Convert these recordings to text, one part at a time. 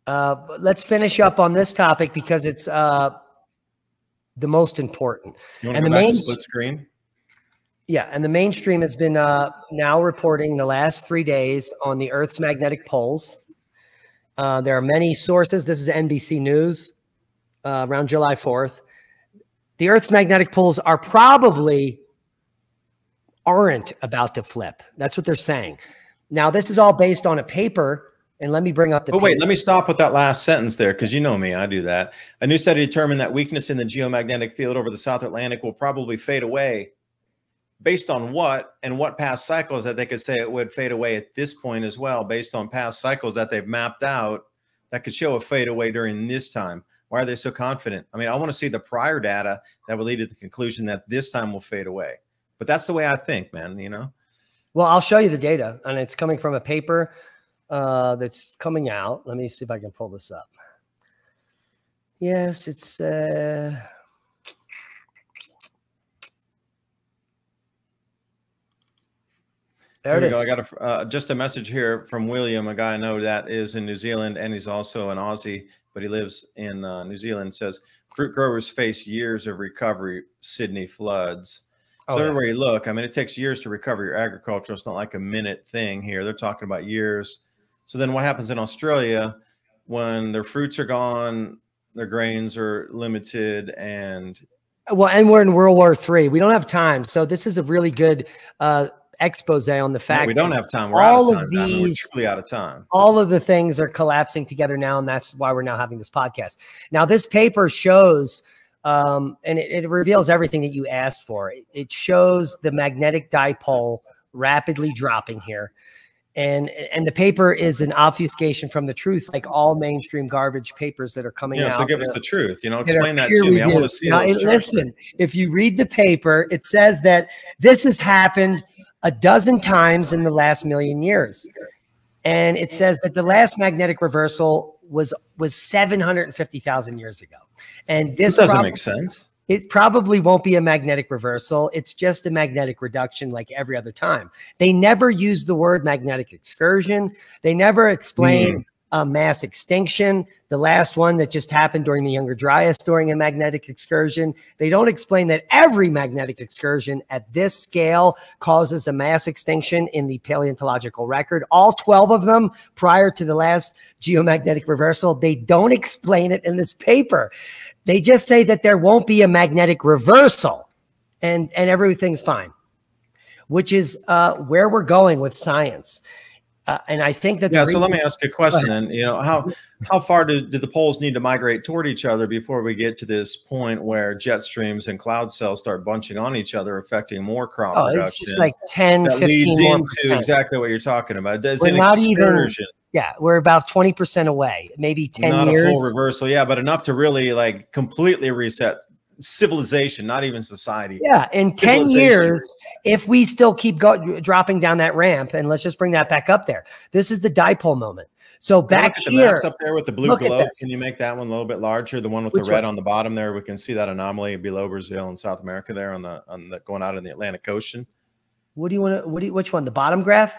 Let's finish up on this topic because it's the most important. You want to go back to split screen? Yeah, and the mainstream has been now reporting the last 3 days on the Earth's magnetic poles. There are many sources. This is NBC News around July 4th. The Earth's magnetic poles aren't about to flip. That's what they're saying. Now, this is all based on a paper. And let me bring up the paper. Wait, let me stop with that last sentence there, because you know me, I do that. A new study determined that weakness in the geomagnetic field over the South Atlantic will probably fade away. Based on what and what past cycles that they could say it would fade away at this point as well, based on past cycles that they've mapped out that could show a fade away during this time. Why are they so confident? I mean, I want to see the prior data that would lead to the conclusion that this time will fade away. But that's the way I think, man, you know? Well, I'll show you the data, and it's coming from a paper that's coming out. Let me see if I can pull this up. Yes, it's... There it is. I got just a message here from William, a guy I know that is in New Zealand, and he's also an Aussie, but he lives in New Zealand. Says fruit growers face years of recovery, Sydney floods. So everywhere you look, I mean, it takes years to recover your agriculture. It's not like a minute thing here. They're talking about years. So then what happens in Australia when their fruits are gone, their grains are limited, and we're in World War III. We don't have time. So this is a really good expose on the fact we don't have time. We're out of time. We're truly out of time. All of the things are collapsing together now, and that's why we're now having this podcast. Now, this paper shows, and it reveals everything that you asked for. It shows the magnetic dipole rapidly dropping here. And the paper is an obfuscation from the truth, like all mainstream garbage papers that are coming out. So give us the truth, you know, explain that to me. I want to see those charts. Listen, if you read the paper, it says that this has happened a dozen times in the last million years. And it says that the last magnetic reversal was 750,000 years ago. And this doesn't make sense. It probably won't be a magnetic reversal. It's just a magnetic reduction like every other time. They never use the word magnetic excursion. They never explain mass extinction, the last one that just happened during the Younger Dryas during a magnetic excursion. They don't explain that every magnetic excursion at this scale causes a mass extinction in the paleontological record. All 12 of them prior to the last geomagnetic reversal. They don't explain it in this paper. They just say that there won't be a magnetic reversal and everything's fine, which is where we're going with science. And I think that so let me ask you a question then. You know, how far do the poles need to migrate toward each other before we get to this point where jet streams and cloud cells start bunching on each other, affecting more crop production? It's just like 10, that 15 leads more into exactly what you're talking about. There's an not excursion. We're about 20% away, maybe 10 not years. Not a full reversal, but enough to really like completely reset civilization, not even society. Yeah, in 10 years, if we still keep dropping down that ramp, and let's just bring that back up there. This is the dipole moment. So back here, the maps up there with the blue globe. Can you make that one a little bit larger? The one with the red on the bottom there. We can see that anomaly below Brazil and South America there on the going out in the Atlantic Ocean. What do you want to? Which one? The bottom graph?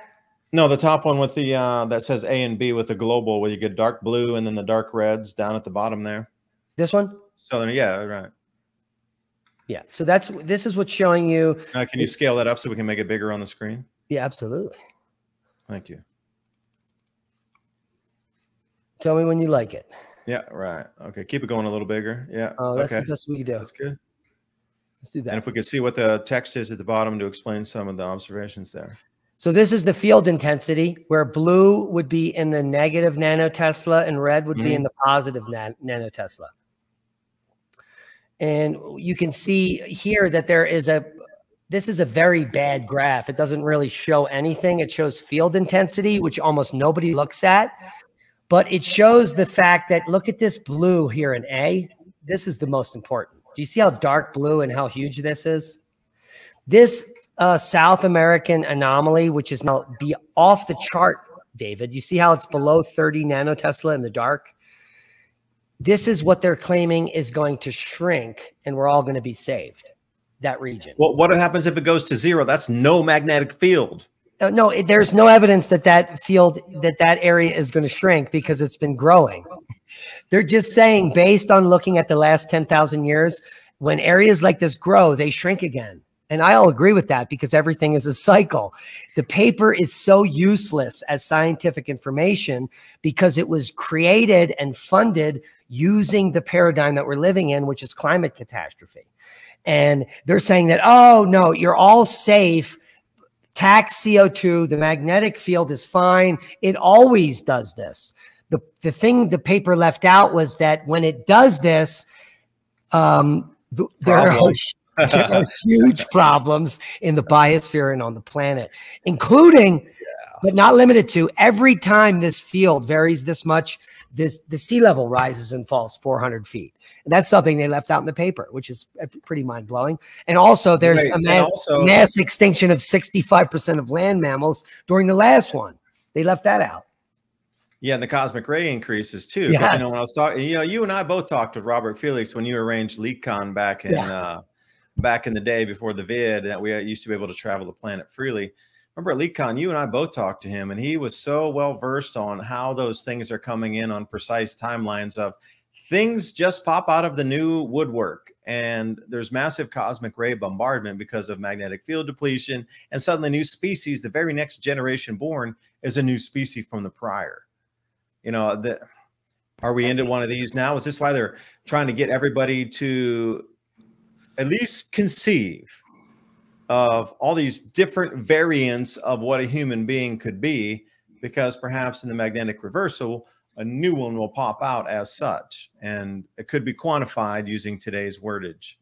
No, the top one with the that says A and B with the global, where you get dark blue and then the dark reds down at the bottom there. This one? Southern, yeah, right. Yeah, so this is what's showing you. Can you scale that up so we can make it bigger on the screen? Yeah, absolutely. Thank you. Tell me when you like it. Yeah, right. Okay, keep it going a little bigger. Yeah. Oh, that's the best we can do. That's good. Let's do that. And if we could see what the text is at the bottom to explain some of the observations there. So this is the field intensity, where blue would be in the negative nanotesla and red would be in the positive nanotesla. And you can see here that this is a very bad graph. It doesn't really show anything. It shows field intensity, which almost nobody looks at, but it shows the fact that, look at this blue here in A. This is the most important. Do you see how dark blue and how huge this is? This South American anomaly, which is now be off the chart, David. You see how it's below 30 nanotesla in the dark? This is what they're claiming is going to shrink, and we're all going to be saved, that region. Well, what happens if it goes to zero? That's no magnetic field. No, there's no evidence that that field, that area is going to shrink because it's been growing. They're just saying, based on looking at the last 10,000 years, when areas like this grow, they shrink again. And I'll agree with that because everything is a cycle. The paper is so useless as scientific information because it was created and funded using the paradigm that we're living in, which is climate catastrophe. And they're saying that, oh, no, you're all safe. Tax CO2. The magnetic field is fine. It always does this. The thing the paper left out was that when it does this, there are huge problems in the biosphere and on the planet, including, but not limited to, every time this field varies this much, the sea level rises and falls 400 feet. And that's something they left out in the paper, which is pretty mind-blowing. And also there's a mass extinction of 65% of land mammals during the last one. They left that out. Yeah, and the cosmic ray increases too. Yes. You know, when I was talking, you know, you and I both talked with Robert Felix when you arranged LeakCon back in back in the day before the vid, that we used to be able to travel the planet freely. Remember at LeakCon, you and I both talked to him, and he was so well versed on how those things are coming in on precise timelines of things just pop out of the new woodwork, and there's massive cosmic ray bombardment because of magnetic field depletion, and suddenly new species, the very next generation born, is a new species from the prior. You know, are we into one of these now? Is this why they're trying to get everybody to at least conceive of all these different variants of what a human being could be? Because perhaps in the magnetic reversal, a new one will pop out as such, and it could be quantified using today's wordage.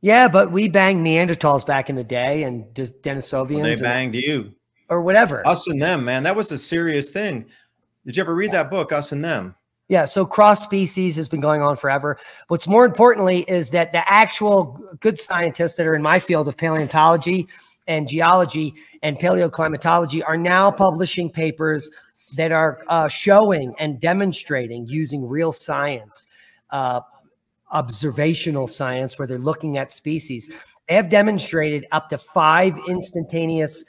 Yeah, but we banged Neanderthals back in the day, and Denisovians. Well, they banged you. Or whatever. Us and them, man. That was a serious thing. Did you ever read that book, Us and Them? Yeah, so cross species has been going on forever. What's more importantly is that the actual good scientists that are in my field of paleontology and geology and paleoclimatology are now publishing papers that are showing and demonstrating using real science, observational science, where they're looking at species. They have demonstrated up to 5 instantaneous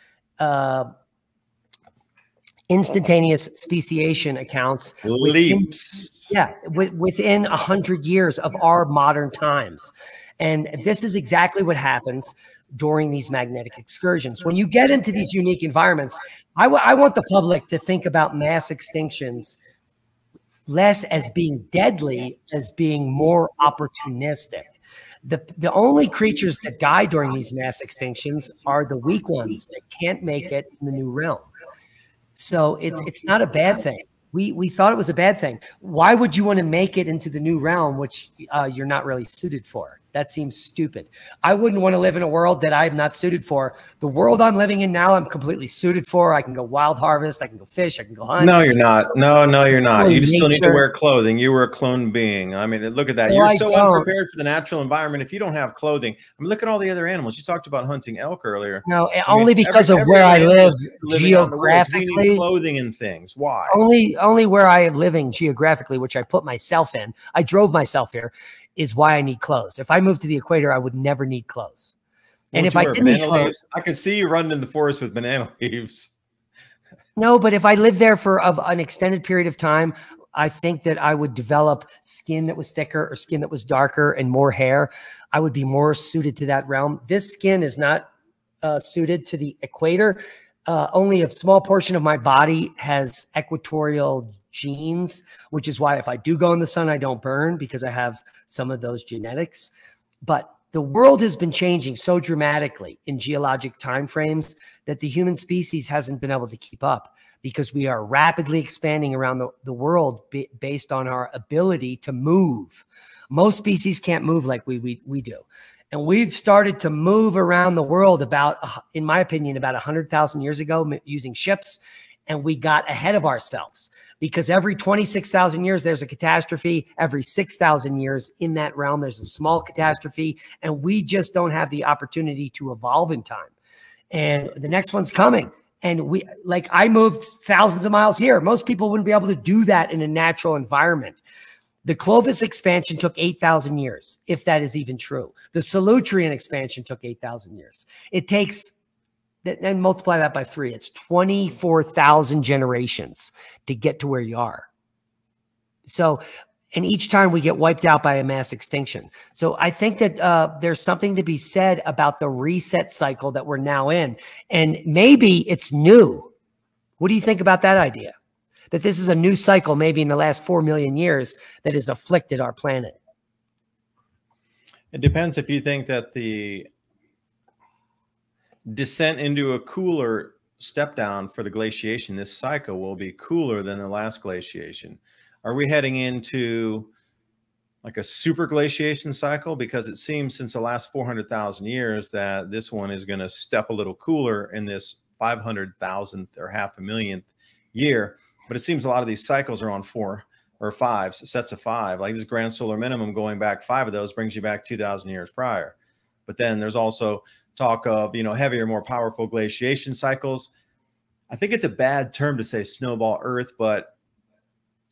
speciation accounts within 100 years of our modern times. And this is exactly what happens during these magnetic excursions. When you get into these unique environments, I want the public to think about mass extinctions less as being deadly, as being more opportunistic. The only creatures that die during these mass extinctions are the weak ones that can't make it in the new realm. So it's not a bad thing. We thought it was a bad thing. Why would you want to make it into the new realm, which you're not really suited for? That seems stupid. I wouldn't want to live in a world that I'm not suited for. The world I'm living in now, I'm completely suited for. I can go wild harvest. I can go fish. I can go hunt. No, you're not. No, you're not. You just still need to wear clothing. You were a cloned being. I mean, look at that. You're so unprepared for the natural environment if you don't have clothing. I mean, look at all the other animals. You talked about hunting elk earlier. No, only because of where I live geographically. We need clothing and things. Why? Only where I am living geographically, which I put myself in. I drove myself here. Is why I need clothes. If I moved to the equator, I would never need clothes. And if I didn't need clothes, I could see you running in the forest with banana leaves. No, but if I lived there for an extended period of time, I think that I would develop skin that was thicker or skin that was darker and more hair. I would be more suited to that realm. This skin is not suited to the equator. Only a small portion of my body has equatorial genes, which is why if I do go in the sun, I don't burn because I have some of those genetics. But the world has been changing so dramatically in geologic timeframes that the human species hasn't been able to keep up because we are rapidly expanding around the world based on our ability to move. Most species can't move like we do. And we've started to move around the world about, in my opinion, about 100,000 years ago using ships. And we got ahead of ourselves. Because every 26,000 years, there's a catastrophe. Every 6,000 years in that realm, there's a small catastrophe. And we just don't have the opportunity to evolve in time. And the next one's coming. And I moved thousands of miles here. Most people wouldn't be able to do that in a natural environment. The Clovis expansion took 8,000 years, if that is even true. The Solutrean expansion took 8,000 years. It takes... and multiply that by 3. It's 24,000 generations to get to where you are. So, and each time we get wiped out by a mass extinction. So I think that there's something to be said about the reset cycle that we're now in. And maybe it's new. What do you think about that idea? That this is a new cycle, maybe in the last 4 million years, that has afflicted our planet? It depends if you think that the descent into a cooler step down for the glaciation, this cycle will be cooler than the last glaciation. Are we heading into like a super glaciation cycle? Because it seems since the last 400,000 years that this one is going to step a little cooler in this 500,000th or half a millionth year. But it seems a lot of these cycles are on 4 or 5 sets of 5. Like this grand solar minimum, going back 5 of those brings you back 2,000 years prior. But then there's also talk of, you know, heavier, more powerful glaciation cycles. I think it's a bad term to say snowball Earth, but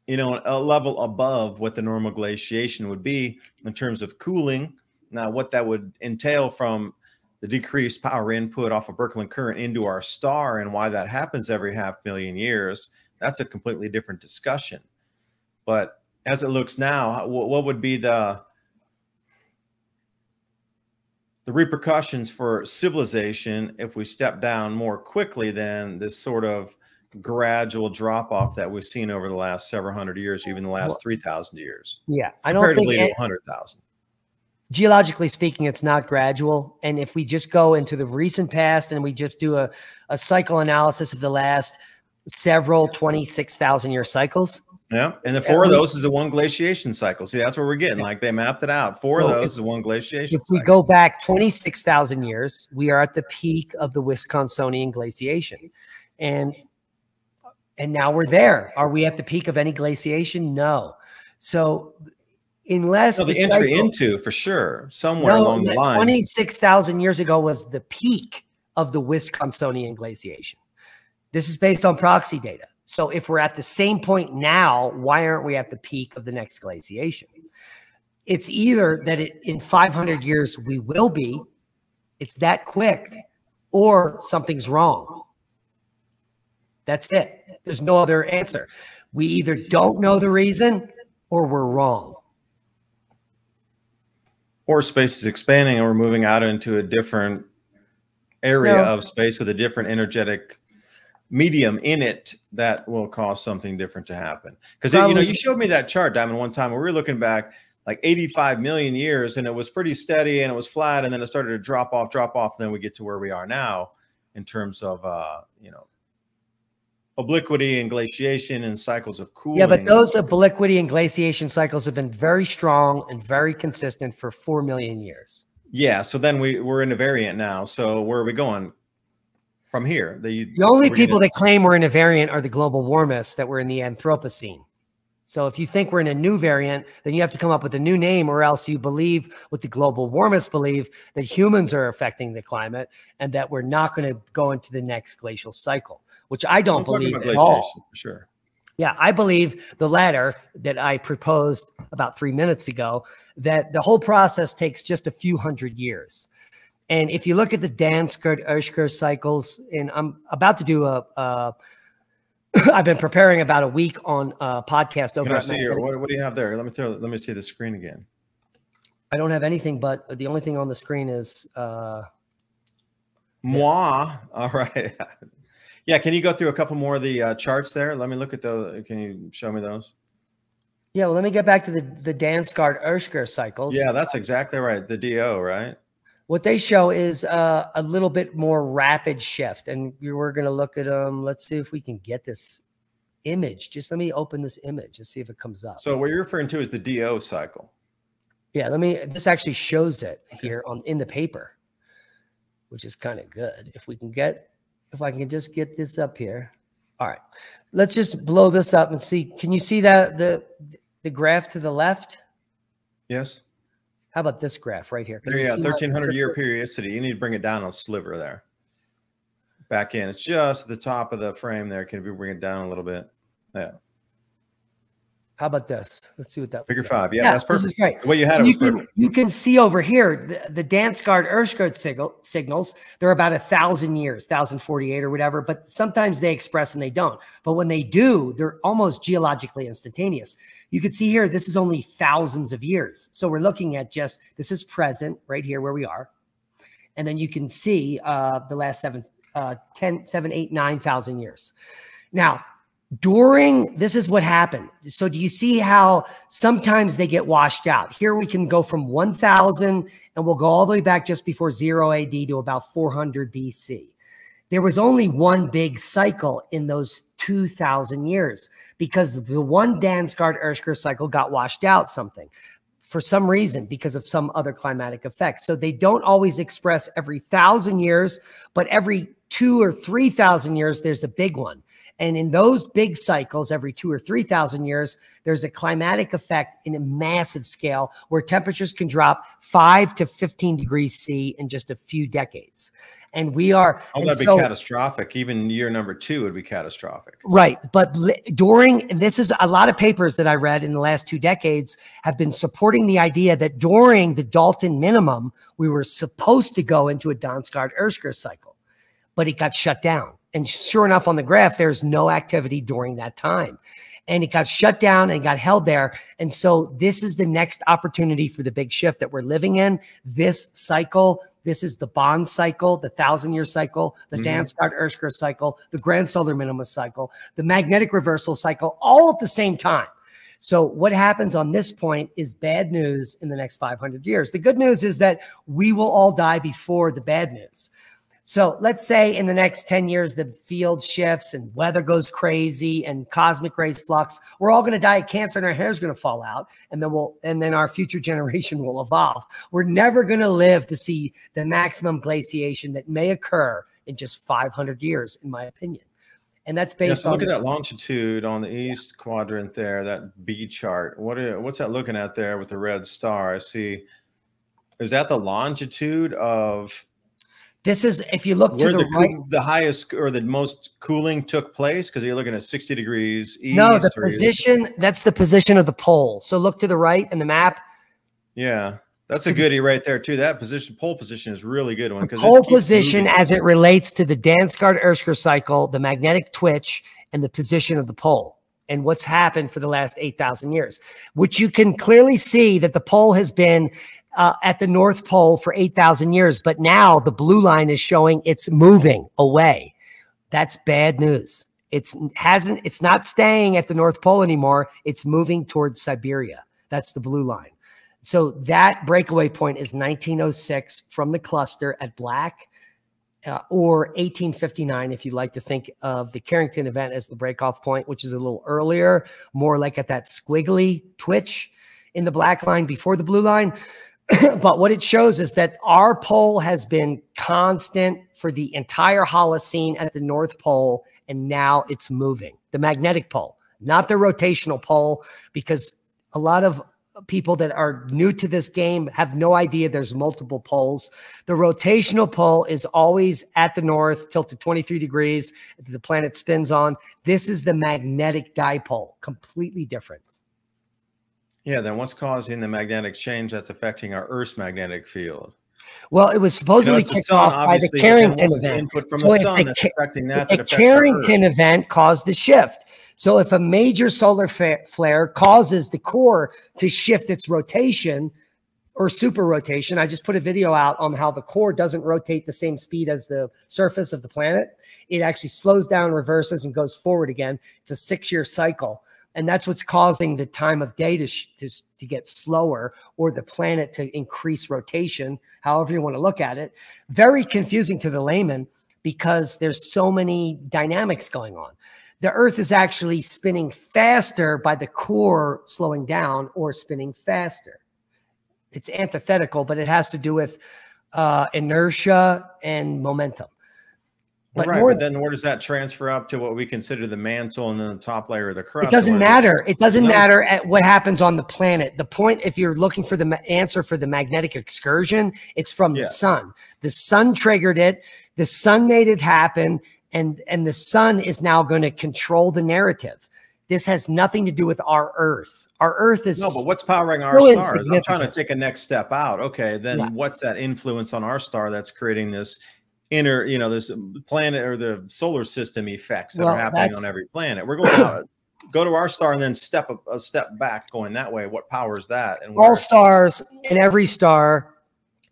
you know, a level above what the normal glaciation would be in terms of cooling. Now, what that would entail from the decreased power input off of Birkeland current into our star and why that happens every 500,000 years, that's a completely different discussion. But as it looks now, what would be the repercussions for civilization if we step down more quickly than this sort of gradual drop off that we've seen over the last several hundred years, even the last 3,000 years? Yeah, I don't think to 100,000. Geologically speaking, it's not gradual. And if we just go into the recent past and we just do a cycle analysis of the last several 26,000 year cycles. Yeah. And the 4 of those is a 1 glaciation cycle. See, that's what we're getting. Like they mapped it out. 4 of those is 1 glaciation cycle. If we go back 26,000 years, we are at the peak of the Wisconsinian glaciation. And now we're there. Are we at the peak of any glaciation? No. So unless the entry into, for sure, somewhere along the line. 26,000 years ago was the peak of the Wisconsinian glaciation. This is based on proxy data. So if we're at the same point now, why aren't we at the peak of the next glaciation? It's either that in 500 years we will be, it's that quick, or something's wrong. That's it. There's no other answer. We either don't know the reason or we're wrong. Or space is expanding and we're moving out into a different area of space with a different energetic medium in it that will cause something different to happen. Because, you know, you showed me that chart, Diamond, one time where we were looking back like 85 million years and it was pretty steady and it was flat and then it started to drop off. And then we get to where we are now in terms of, you know, obliquity and glaciation and cycles of cooling. Yeah, but those obliquity and glaciation cycles have been very strong and very consistent for 4 million years. Yeah, so then we're in a variant now. So where are we going from here? The only people that claim we're in a variant are the global warmists, that we're in the Anthropocene. So if you think we're in a new variant, then you have to come up with a new name, or else you believe what the global warmists believe, that humans are affecting the climate and that we're not going to go into the next glacial cycle, which I don't believe at all. For sure. Yeah, I believe the latter that I proposed about 3 minutes ago, that the whole process takes just a few hundred years. And if you look at the Danskard-Oeschger cycles, and I'm about to do I've been preparing about a week on a podcast over. Can I see your, what do you have there? Let me see the screen again. I don't have anything, but the only thing on the screen is moi. All right. Yeah, can you go through a couple more of the charts there? Let me look at those. Can you show me those? Yeah, well, let me get back to the Danskard-Oeschger cycles. Yeah, that's exactly right. The DO, right? What they show is a little bit more rapid shift. And we're going to look at them. Let's see if we can get this image. Just let me open this image and see if it comes up. So what you're referring to is the DO cycle. Yeah, this actually shows it here in the paper, which is kind of good. If I can just get this up here. All right, let's just blow this up and see. Can you see that the graph to the left? Yes. How about this graph right here? There, yeah, 1,300-year periodicity. You need to bring it down a sliver there. Back in. It's just at the top of the frame there. Can you bring it down a little bit? Yeah. How about this? Let's see what that Figure looks 5. like. Yeah, that's perfect. This is great. The way you had it was perfect. You can see over here the Dansgaard Erskine signals. They're about 1,000 years, 1,048 or whatever, but sometimes they express and they don't. But when they do, they're almost geologically instantaneous. You can see here, this is only thousands of years. So we're looking at just, this is present right here where we are. And then you can see the last 7, 8, 9,000 years. Now, this is what happened. So do you see how sometimes they get washed out? Here we can go from 1,000 and we'll go all the way back just before 0 AD to about 400 BC. There was only one big cycle in those 2,000 years because the one Dansgaard Erskine cycle got washed out for some reason because of some other climatic effect. So they don't always express every 1,000 years, but every 2,000 or 3,000 years, there's a big one. And in those big cycles, every 2,000 or 3,000 years, there's a climatic effect in a massive scale where temperatures can drop 5 to 15 degrees C in just a few decades. And we are— Oh, that'd be catastrophic. Even year number 2 would be catastrophic. Right. But this is a lot of papers that I read in the last 2 decades have been supporting the idea that during the Dalton minimum, we were supposed to go into a Dansgaard Erskine cycle, but it got shut down. And sure enough, on the graph, there's no activity during that time. And it got shut down and got held there. And so this is the next opportunity for the big shift that we're living in. This cycle, this is the Bond cycle, the 1,000-year cycle, the Dansgaard Erskine cycle, the grand solar minimum cycle, the magnetic reversal cycle, all at the same time. So what happens on this point is bad news in the next 500 years. The good news is that we will all die before the bad news. So let's say in the next 10 years, the field shifts and weather goes crazy and cosmic rays flux. We're all going to die of cancer and our hair is going to fall out. And then our future generation will evolve. We're never going to live to see the maximum glaciation that may occur in just 500 years, in my opinion. And that's based on— look at that longitude on the east quadrant there, that B chart. What's that looking at there with the red star? I see. Is that the longitude of— This is, if you look to the right, the highest or the most cooling took place, because you're looking at 60 degrees east. No, the position, that's the position of the pole. So look to the right in the map. Yeah, that's a goodie right there too. That pole position is really good one. Because pole position as it relates to the Dansgaard Erskine cycle, the magnetic twitch, and the position of the pole, and what's happened for the last 8,000 years, which you can clearly see that the pole has been at the North Pole for 8,000 years, but now the blue line is showing it's moving away. That's bad news. It's not staying at the North Pole anymore. It's moving towards Siberia. That's the blue line. So that breakaway point is 1906 from the cluster at black, or 1859 if you like to think of the Carrington event as the breakoff point, which is a little earlier, more like at that squiggly twitch in the black line before the blue line. But what it shows is that our pole has been constant for the entire Holocene at the North Pole, and now it's moving. The magnetic pole, not the rotational pole, because a lot of people that are new to this game have no idea there's multiple poles. The rotational pole is always at the north, tilted 23 degrees, the planet spins on. This is the magnetic dipole, completely different. Yeah, then what's causing the magnetic change that's affecting our Earth's magnetic field? Well, it was supposedly kicked off by the Carrington event. So the Carrington event caused the shift. So if a major solar flare causes the core to shift its rotation or super rotation, I just put a video out on how the core doesn't rotate the same speed as the surface of the planet. It actually slows down, reverses, and goes forward again. It's a 6-year cycle. And that's what's causing the time of day to get slower, or the planet to increase rotation, however you want to look at it. Very confusing to the layman because there's so many dynamics going on. The Earth is actually spinning faster by the core slowing down or spinning faster. It's antithetical, but it has to do with inertia and momentum. But right, but then where does that transfer up to what we consider the mantle and then the top layer of the crust? It doesn't matter. It doesn't matter at what happens on the planet. The point, if you're looking for the answer for the magnetic excursion, it's from the sun. The sun triggered it. The sun made it happen. And the sun is now going to control the narrative. This has nothing to do with our Earth. Our Earth is no, but what's powering our so stars? I'm trying to take a next step out. Okay, then Yeah. what's that influence on our star that's creating this inner, you know, this planet or the solar system effects that are happening on every planet? We're going out, go to our star and then a step back going that way. What powers that? And all stars and every star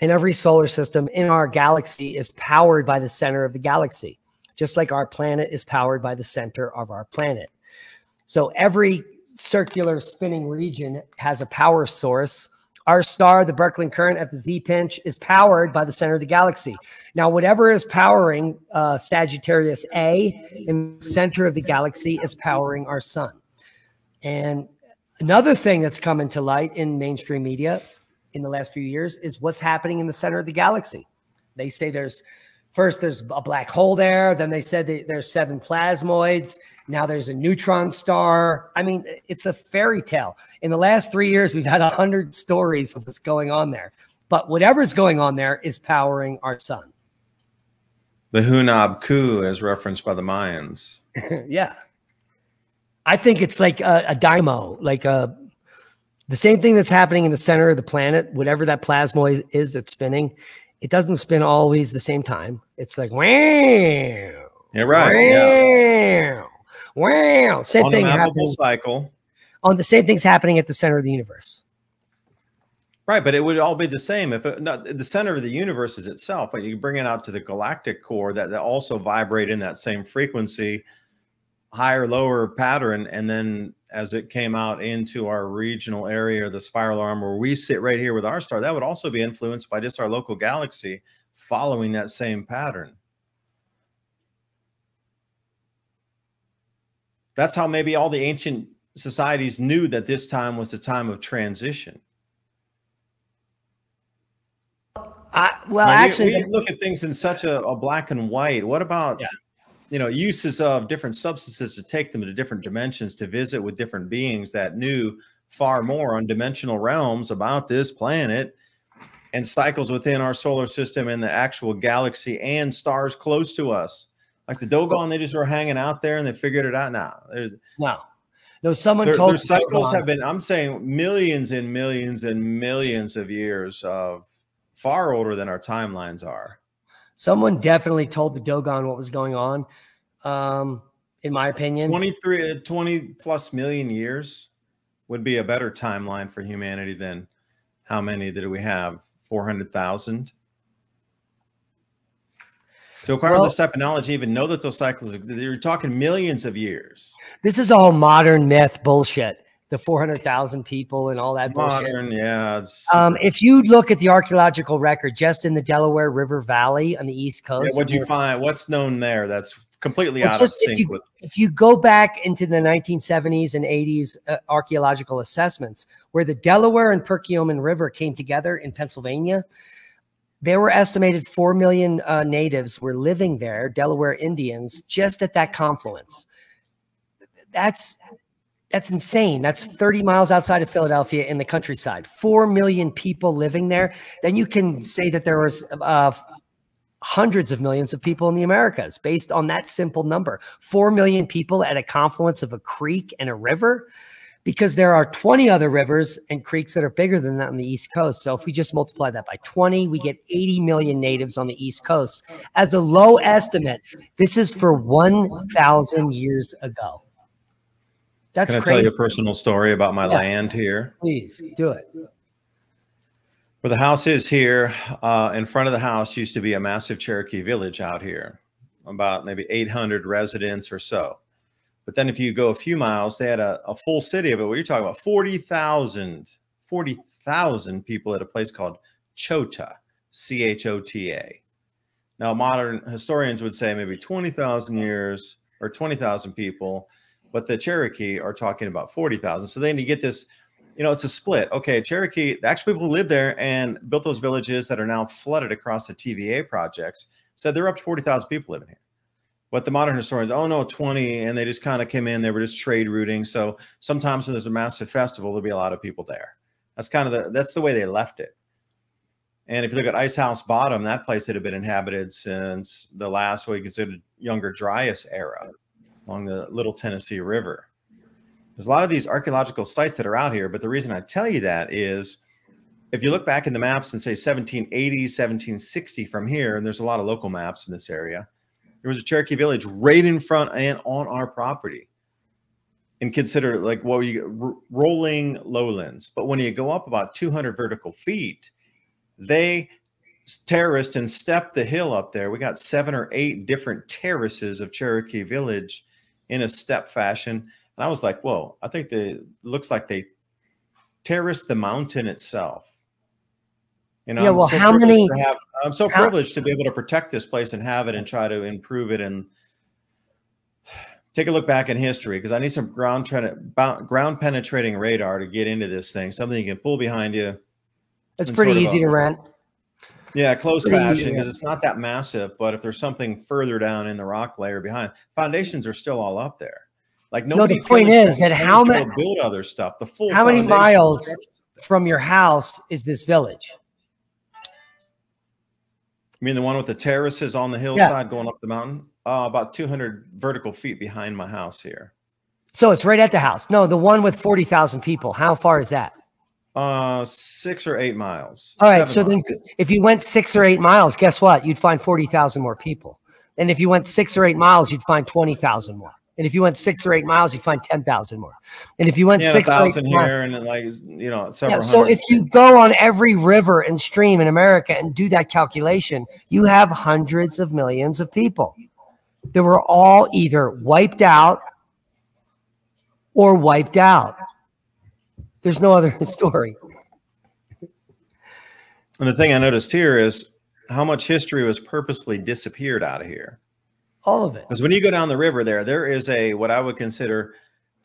in every solar system in our galaxy is powered by the center of the galaxy, just like our planet is powered by the center of our planet. So every circular spinning region has a power source. Our star, the Birkeland current at the Z pinch, is powered by the center of the galaxy. Now, whatever is powering Sagittarius A in the center of the galaxy is powering our sun. And another thing that's come into light in mainstream media in the last few years is what's happening in the center of the galaxy. They say there's a black hole there. Then they said that there's 7 plasmoids. Now there's a neutron star. I mean, it's a fairy tale. In the last 3 years, we've had 100 stories of what's going on there. But whatever's going on there is powering our sun. The Hunab Ku, as referenced by the Mayans. Yeah. I think it's like a dynamo, like the same thing that's happening in the center of the planet, whatever that plasmoid is that's spinning. It doesn't spin always the same time. It's like, wow. Yeah, right. Wow. Yeah. Wow. Same thing happening. Cycle. On the same thing's happening at the center of the universe. Right, but it would all be the same if the center of the universe is itself, but you bring it out to the galactic core that also vibrate in that same frequency, higher, lower pattern, and then as it came out into our regional area, the spiral arm where we sit right here with our star, that would also be influenced by just our local galaxy following that same pattern. That's how maybe all the ancient societies knew that this time was the time of transition. Well, actually, we look at things in such a black and white. What about, you know, uses of different substances to take them to different dimensions, to visit with different beings that knew far more on dimensional realms about this planet and cycles within our solar system and the actual galaxy and stars close to us? Like the Dogon, they just were hanging out there and they figured it out now. No, someone told their cycles have been, I'm saying, millions and millions and millions of years of far older than our timelines are. Someone definitely told the Dogon what was going on. In my opinion, 20 plus million years would be a better timeline for humanity than how many did we have? 400,000. To acquire this type of knowledge, even know that those cycles, you're talking millions of years. This is all modern myth bullshit. The 400,000 people and all that modern bullshit. Yeah. If you look at the archaeological record just in the Delaware River Valley on the East Coast, what'd you find? What's known there that's completely out of sync with? If you go back into the 1970s and 80s archaeological assessments, where the Delaware and Perkiomen River came together in Pennsylvania, there were estimated 4 million natives were living there, Delaware Indians, just at that confluence. That's insane. That's 30 miles outside of Philadelphia in the countryside. 4 million people living there. Then you can say that there was hundreds of millions of people in the Americas based on that simple number. 4 million people at a confluence of a creek and a river, because there are 20 other rivers and creeks that are bigger than that on the East Coast. So if we just multiply that by 20, we get 80 million natives on the East Coast. As a low estimate, this is for 1,000 years ago. That's crazy. Can I tell you a personal story about my land here? Please do it. Where the house is here, in front of the house used to be a massive Cherokee village out here, about maybe 800 residents or so. But then if you go a few miles, they had a full city of it. What you're talking about, 40,000 people at a place called Chota, C-H-O-T-A. Now, modern historians would say maybe 20,000 years or 20,000 people. But the Cherokee are talking about 40,000. So then you get this, you know, it's a split. Okay, Cherokee, actually people who live there and built those villages that are now flooded across the TVA projects said they're up to 40,000 people living here. But the modern historians, oh no, 20, and they just kind of came in, they were just trade routing. So sometimes when there's a massive festival, there'll be a lot of people there. That's kind of that's the way they left it. And if you look at Ice House Bottom, that place had been inhabited since the last, what you considered Younger Dryas era, along the Little Tennessee River. There's a lot of these archaeological sites that are out here, but the reason I tell you that is if you look back in the maps and say 1780, 1760 from here, and there's a lot of local maps in this area, there was a Cherokee village right in front and on our property. And consider like what you rolling lowlands. But when you go up about 200 vertical feet, they terraced and stepped the hill up there. We got 7 or 8 different terraces of Cherokee village in a step fashion. And I was like, whoa, I think looks like they terraced the mountain itself. You know, yeah, well, how many? I'm so privileged to be able to protect this place and have it and try to improve it and take a look back in history, because I need some ground penetrating radar to get into this thing. Something you can pull behind you. It's pretty easy to rent. Yeah, close fashion, because it's not that massive. But if there's something further down in the rock layer behind, foundations are still all up there. Like nobody. No, the point is that how many build other stuff. The full. How many miles from your house is this village? You mean the one with the terraces on the hillside going up the mountain? About 200 vertical feet behind my house here. So it's right at the house. No, the one with 40,000 people. How far is that? 6 or 8 miles. All right. So then if you went 6 or 8 miles, guess what? You'd find 40,000 more people. And if you went 6 or 8 miles, you'd find 20,000 more. And if you went 6 or 8 miles, you'd find 10,000 more. And if you went 6 or 8 here miles, and like, you know, several so if you go on every river and stream in America and do that calculation, you have hundreds of millions of people that were all either wiped out or wiped out. There's no other story. And the thing I noticed here is how much history was purposely disappeared out of here. All of it. Because when you go down the river there is what I would consider,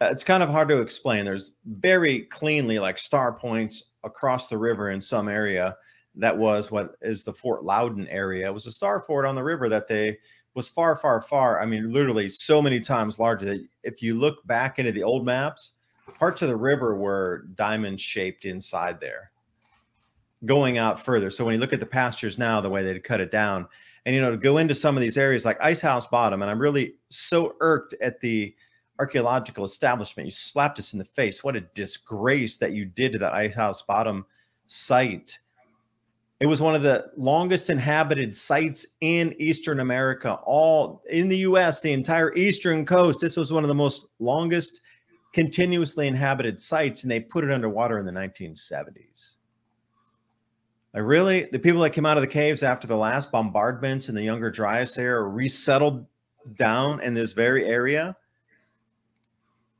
it's kind of hard to explain. There's very cleanly like star points across the river in some area. That was what is the Fort Loudon area. It was a star fort on the river that was far, far, far. I mean, literally so many times larger that if you look back into the old maps, parts of the river were diamond shaped inside there, going out further. So when you look at the pastures now, the way they'd cut it down, and, you know, to go into some of these areas like Ice House Bottom, and I'm really so irked at the archaeological establishment. You slapped us in the face. What a disgrace that you did to that Ice House Bottom site. It was one of the longest inhabited sites in Eastern America, all in the U.S., the entire eastern coast. This was one of the most longest continuously inhabited sites, and they put it underwater in the 1970s. Like, really, the people that came out of the caves after the last bombardments in the Younger Dryas era resettled down in this very area.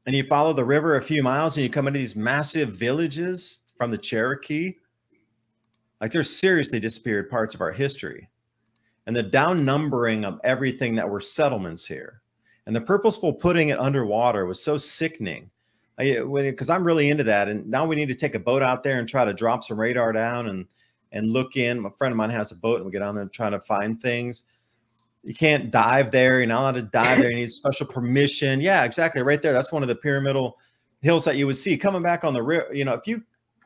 And you follow the river a few miles and you come into these massive villages from the Cherokee. Like, there's seriously disappeared parts of our history. And the down-numbering of everything that were settlements here. And the purposeful putting it underwater was so sickening. Because I'm really into that. And now we need to take a boat out there and try to drop some radar down and look in. A friend of mine has a boat, and we get on there and try to find things. You can't dive there. You're not allowed to dive there. You need special permission. Yeah, exactly. Right there. That's one of the pyramidal hills that you would see coming back on the river. You know,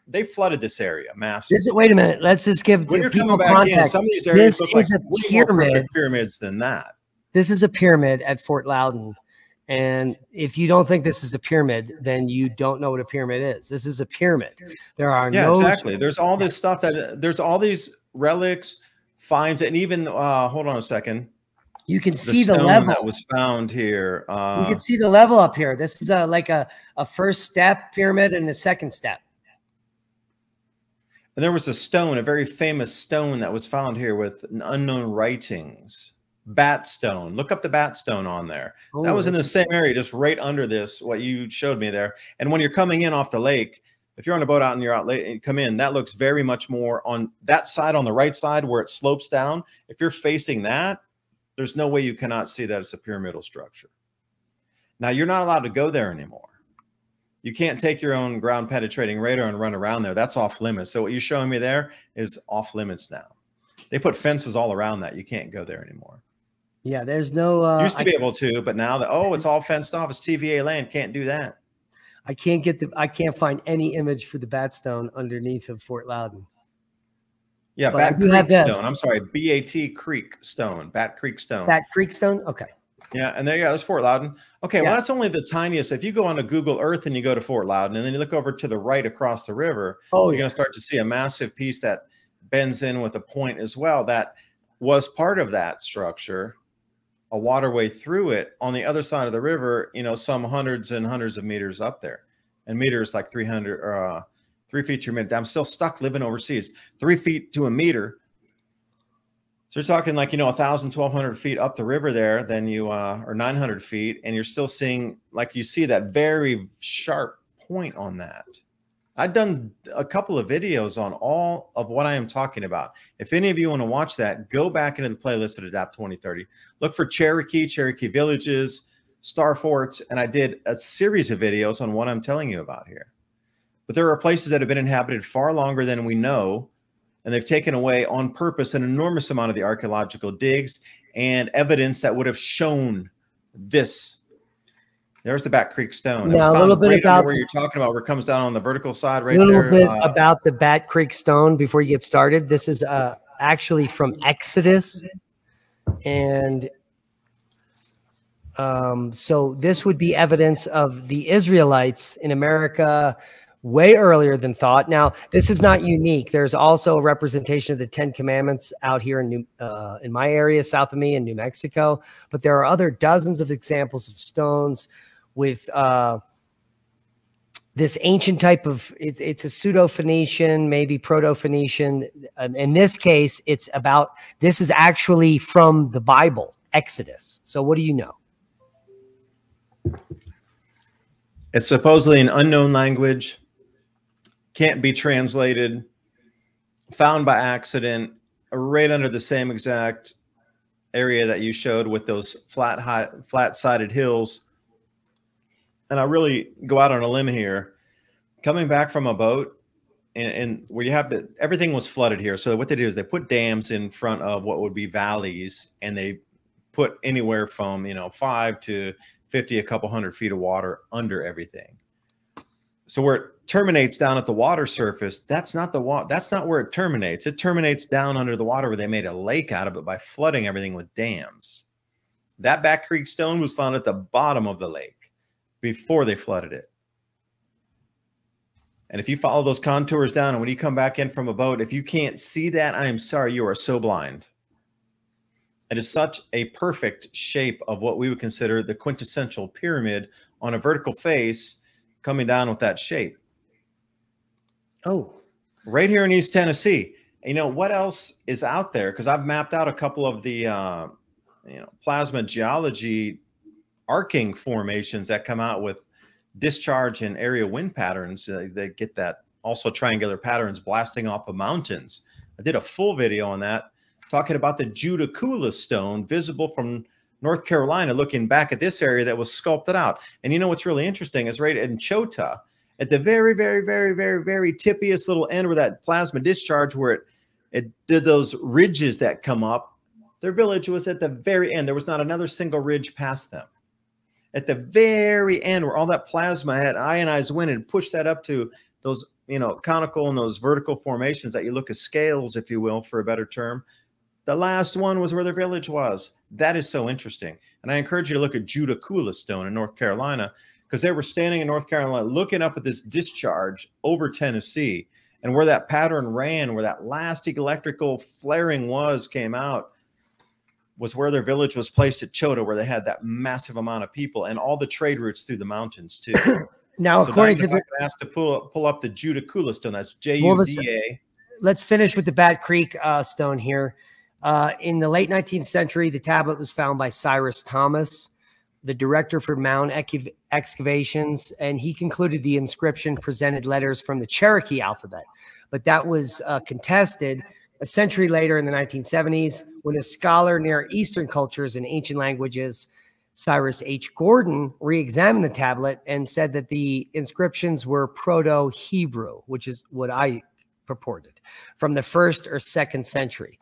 they flooded this area massive. Wait a minute. Let's just give people context. Some of these areas this is like a pyramid. Pyramids than that. This is a pyramid at Fort Loudon. And if you don't think this is a pyramid, then you don't know what a pyramid is. This is a pyramid. There are exactly. There's all this stuff there's all these relics, finds, and even hold on a second. You can see the level that was found here. You can see the level up here. This is like a first step pyramid and a second step. And there was a stone, a very famous stone that was found here with unknown writings. Bat stone. Look up the bat stone on there. Oh, that was in the same area, just right under this, what you showed me there. And when you're coming in off the lake, if you're on a boat out and you're out late and you come in, that looks very much more on that side, on the right side where it slopes down. If you're facing that, there's no way you cannot see that it's a pyramidal structure. Now, you're not allowed to go there anymore. You can't take your own ground penetrating radar and run around there. That's off limits. So what you're showing me there is off limits now. They put fences all around that. You can't go there anymore. Yeah, there's no used to be able to, but now that it's all fenced off, it's TVA land, can't do that. I can't find any image for the bat stone underneath of Fort Loudon. Yeah, Bat Creek Stone. I'm sorry, BAT Creek Stone. Bat Creek Stone. Bat Creek Stone? Okay. Yeah, and there's Fort Loudon. Okay, Yeah. well, that's only the tiniest. If you go onto Google Earth and you go to Fort Loudon, and then you look over to the right across the river, Oh, you're going to start to see a massive piece that bends in with a point as well. That was part of that structure, a waterway through it on the other side of the river, you know, some hundreds and hundreds of meters up there. And meters like 300 or 3 feet to a minute. I'm still stuck living overseas. 3 feet to a meter. So you're talking like, you know, 1,000, 1,200 feet up the river there, then you, or 900 feet, and you're still seeing, like you see that very sharp point on that. I've done a couple of videos on all of what I am talking about. If any of you want to watch that, go back into the playlist at Adapt2030. Look for Cherokee villages, Star Forts, and I did a series of videos on what I'm telling you about here. But there are places that have been inhabited far longer than we know, and they've taken away on purpose an enormous amount of the archaeological digs and evidence that would have shown this. There's the Bat Creek Stone. Now, a little bit about where you're talking about, where it comes down on the vertical side right there. A little bit about the Bat Creek Stone before you get started. This is actually from Exodus. And so this would be evidence of the Israelites in America way earlier than thought. Now, this is not unique. There's also a representation of the 10 Commandments out here in my area, south of me in New Mexico. But there are other dozens of examples of stones with this ancient type of, it's a pseudo-Phoenician, maybe proto-Phoenician. In this case, it's about, this is actually from the Bible, Exodus. So what do you know? It's supposedly an unknown language, can't be translated, found by accident, right under the same exact area that you showed with those flat-sided hills. And I really go out on a limb here. Coming back from a boat, and where you have everything was flooded here. So what they do is they put dams in front of what would be valleys, and they put anywhere from, you know, 5 to 50, a couple hundred feet of water under everything. So where it terminates down at the water surface, that's not where it terminates. It terminates down under the water, where they made a lake out of it by flooding everything with dams. That Bat Creek Stone was found at the bottom of the lake before they flooded it. And if you follow those contours down, and when you come back in from a boat, if you can't see that, I am sorry, you are so blind. It is such a perfect shape of what we would consider the quintessential pyramid on a vertical face, coming down with that shape. Oh, right here in East Tennessee. You know, what else is out there? Because I've mapped out a couple of the, you know, plasma geology arcing formations that come out with discharge and area wind patterns. They get that also triangular patterns blasting off of mountains. I did a full video on that, talking about the Judicula stone visible from North Carolina, looking back at this area that was sculpted out. And you know what's really interesting is right in Chota, at the very, very, very, very, very tippiest little end where that plasma discharge, where it did those ridges that come up, their village was at the very end. There was not another single ridge past them. At the very end, where all that plasma had ionized wind and pushed that up to those, you know, conical and those vertical formations that you look as scales, if you will, for a better term. The last one was where their village was. That is so interesting. And I encourage you to look at Judicula stone in North Carolina, because they were standing in North Carolina looking up at this discharge over Tennessee, and where that pattern ran, where that last electrical flaring came out, was where their village was placed at Chota, where they had that massive amount of people and all the trade routes through the mountains too. Now, so according to the, asked to pull up the Judicula stone, that's J-U-D-A. Let's finish with the Bat Creek stone here. In the late 19th century, the tablet was found by Cyrus Thomas, the director for mound excavations, and he concluded the inscription presented letters from the Cherokee alphabet. But that was contested a century later in the 1970s, when a scholar near Eastern cultures and ancient languages, Cyrus H. Gordon, re-examined the tablet and said that the inscriptions were Proto-Hebrew, which is what I purported, from the 1st or 2nd century.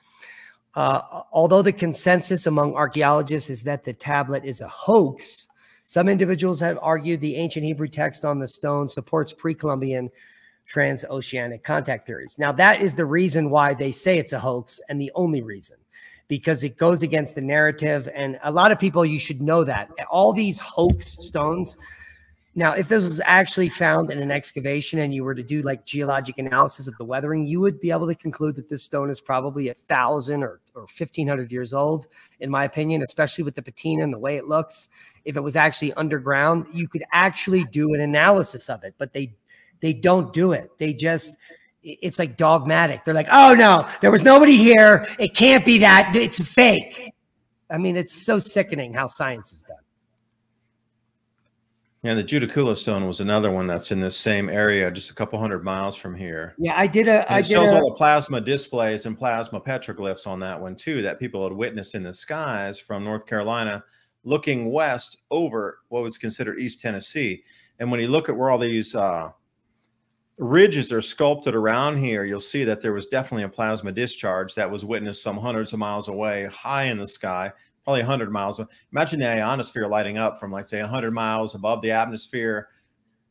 Although the consensus among archaeologists is that the tablet is a hoax, some individuals have argued the ancient Hebrew text on the stone supports pre-Columbian transoceanic contact theories. Now, that is the reason why they say it's a hoax, and the only reason. because it goes against the narrative. And a lot of people, you should know that all these hoax stones. Now, if this was actually found in an excavation and you were to do like geologic analysis of the weathering, you would be able to conclude that this stone is probably 1,000 or 1,500 years old, in my opinion, especially with the patina and the way it looks. If it was actually underground, you could actually do an analysis of it, but they don't do it. They just, it's like dogmatic. They're like, oh no, there was nobody here. It can't be that. It's fake. I mean, it's so sickening how science is done. Yeah, the Judicula stone was another one that's in this same area, just a couple hundred miles from here. Yeah, it shows all the plasma displays and plasma petroglyphs on that one too, that people had witnessed in the skies from North Carolina, looking west over what was considered East Tennessee. And when you look at where all these ridges are sculpted around here, you'll see that there was definitely a plasma discharge that was witnessed some hundreds of miles away, high in the sky. Probably 100 miles. Imagine the ionosphere lighting up from, like, say, 100 miles above the atmosphere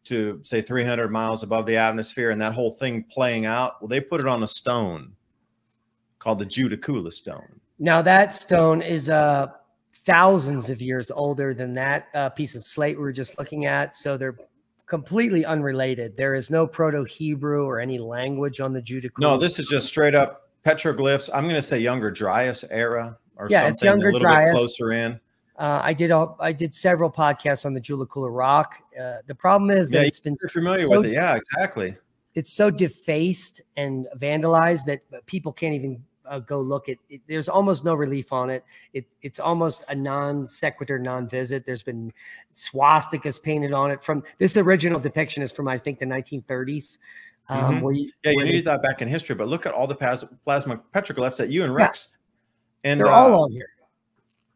to, say, 300 miles above the atmosphere, and that whole thing playing out. Well, they put it on a stone called the Judicula stone. Now, that stone is thousands of years older than that piece of slate we were just looking at, so they're completely unrelated. There is no Proto-Hebrew or any language on the Judicula. No, this is just straight up petroglyphs. I'm going to say Younger Dryas era. Or yeah, it's Younger Dryas. Bit closer in. I did several podcasts on the Judicula rock. The problem is that it's been familiar with it. Yeah, exactly. It's so defaced and vandalized that people can't even go look at it. There's almost no relief on it. It's almost a non sequitur, non-visit. There's been swastikas painted on it. From this original depiction is from, I think, the 1930s. You need that back in history. But look at all the plasma petroglyphs that you and Rex. And they're all on here.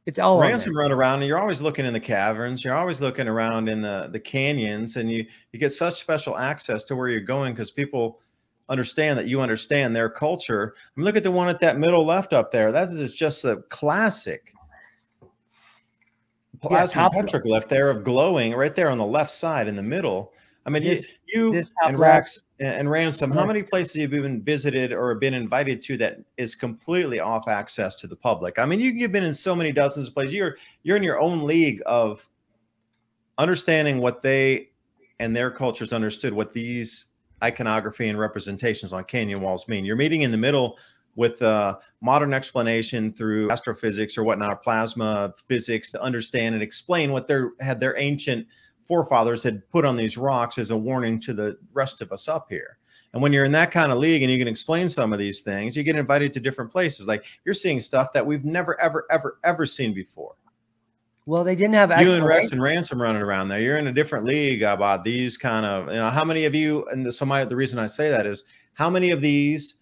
It's all ransom run around, and you're always looking in the caverns. You're always looking around in the canyons, and you get such special access to where you're going because people understand that you understand their culture. I mean, look at the one at that middle left up there. That is just a classic plasma petroglyph there of glowing right there on the left side in the middle. I mean, you and Rex and Ransom, how many places have you been visited or been invited to that is completely off access to the public? I mean, you've been in so many dozens of places. You're in your own league of understanding what they and their cultures understood, what these iconography and representations on canyon walls mean. You're meeting in the middle with modern explanation through astrophysics or whatnot, plasma physics, to understand and explain what their ancient forefathers had put on these rocks as a warning to the rest of us up here. And when you're in that kind of league and you can explain some of these things, you get invited to different places. Like, you're seeing stuff that we've never, ever, ever, ever seen before. Well, they didn't have you and Rex and Ransom running around there. You're in a different league about these kind of, how many of you, and the reason I say that is, how many of these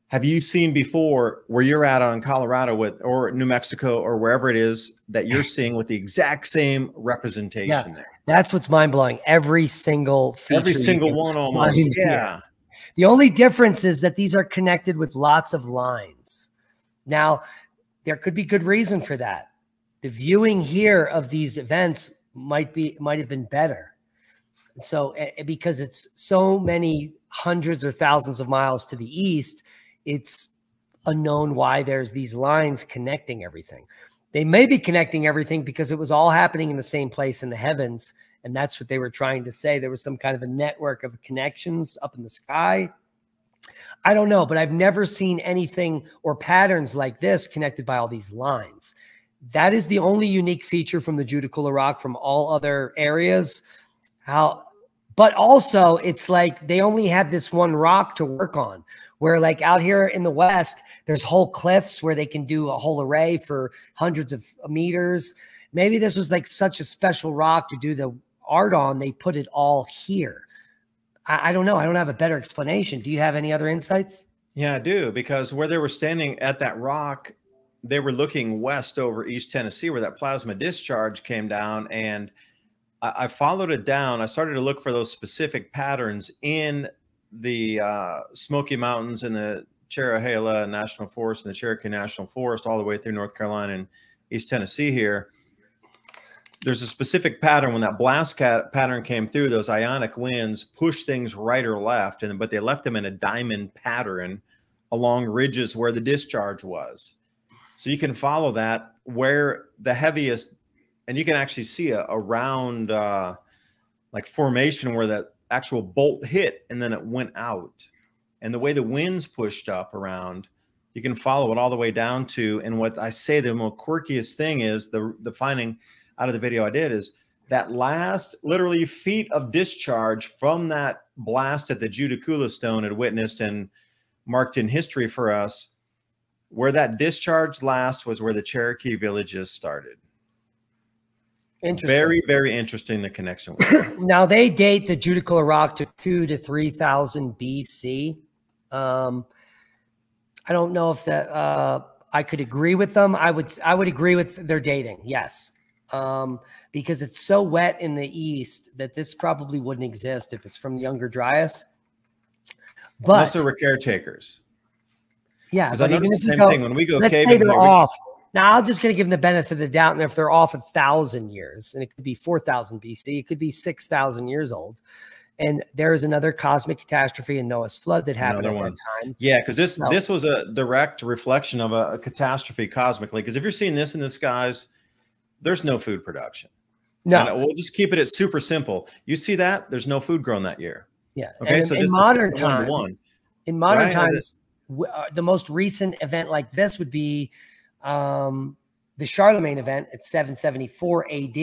have you seen before where you're at on Colorado or New Mexico or wherever it is that you're seeing with the exact same representation there? That's what's mind-blowing. Every single feature. Every single one almost. Yeah. The only difference is that these are connected with lots of lines. Now, there could be good reason for that. The viewing here of these events might have been better. So, because it's so many hundreds or thousands of miles to the east, it's unknown why there's these lines connecting everything. They may be connecting everything because it was all happening in the same place in the heavens. And that's what they were trying to say. There was some kind of a network of connections up in the sky. I don't know, but I've never seen anything or patterns like this connected by all these lines. That is the only unique feature from the Judicula rock from all other areas. But also it's like they only have this one rock to work on. Where, like, out here in the West, there's whole cliffs where they can do a whole array for hundreds of meters. Maybe this was like such a special rock to do the art on. They put it all here. I don't know. I don't have a better explanation. Do you have any other insights? Yeah, I do. Because where they were standing at that rock, they were looking west over East Tennessee where that plasma discharge came down. And I followed it down. I started to look for those specific patterns in the Smoky Mountains and the Cherahela National Forest and the Cherokee National Forest all the way through North Carolina and East Tennessee here. There's a specific pattern. When that blast pattern came through, those ionic winds pushed things right or left, but they left them in a diamond pattern along ridges where the discharge was. So you can follow that where the heaviest, and you can actually see a round like formation where that actual bolt hit and then it went out. And the way the winds pushed up around, you can follow it all the way down to, and what I say the most quirkiest thing is, the finding out of the video I did is that last literally feet of discharge from that blast that the Judicula stone had witnessed and marked in history for us, where that discharge last was where the Cherokee villages started. Interesting. Very, very interesting, the connection. Now, they date the Judicula rock to 2,000 to 3,000 BC. I don't know if that I could agree with them. I would agree with their dating, yes, because it's so wet in the east that this probably wouldn't exist if it's from the Younger Dryas. But unless they were caretakers. Yeah, because I noticed the same thing when we go. Let's say they're off. Now, I'm just going to give them the benefit of the doubt, and if they're off 1,000 years, and it could be 4,000 BC, it could be 6,000 years old. And there is another cosmic catastrophe in Noah's flood that happened at that time. Yeah, because this was a direct reflection of a catastrophe cosmically. Because if you're seeing this in the skies, there's no food production. No, and we'll just keep it super simple. You see that? There's no food grown that year. Yeah. Okay. And so in modern times, the most recent event like this would be the Charlemagne event at 774 AD.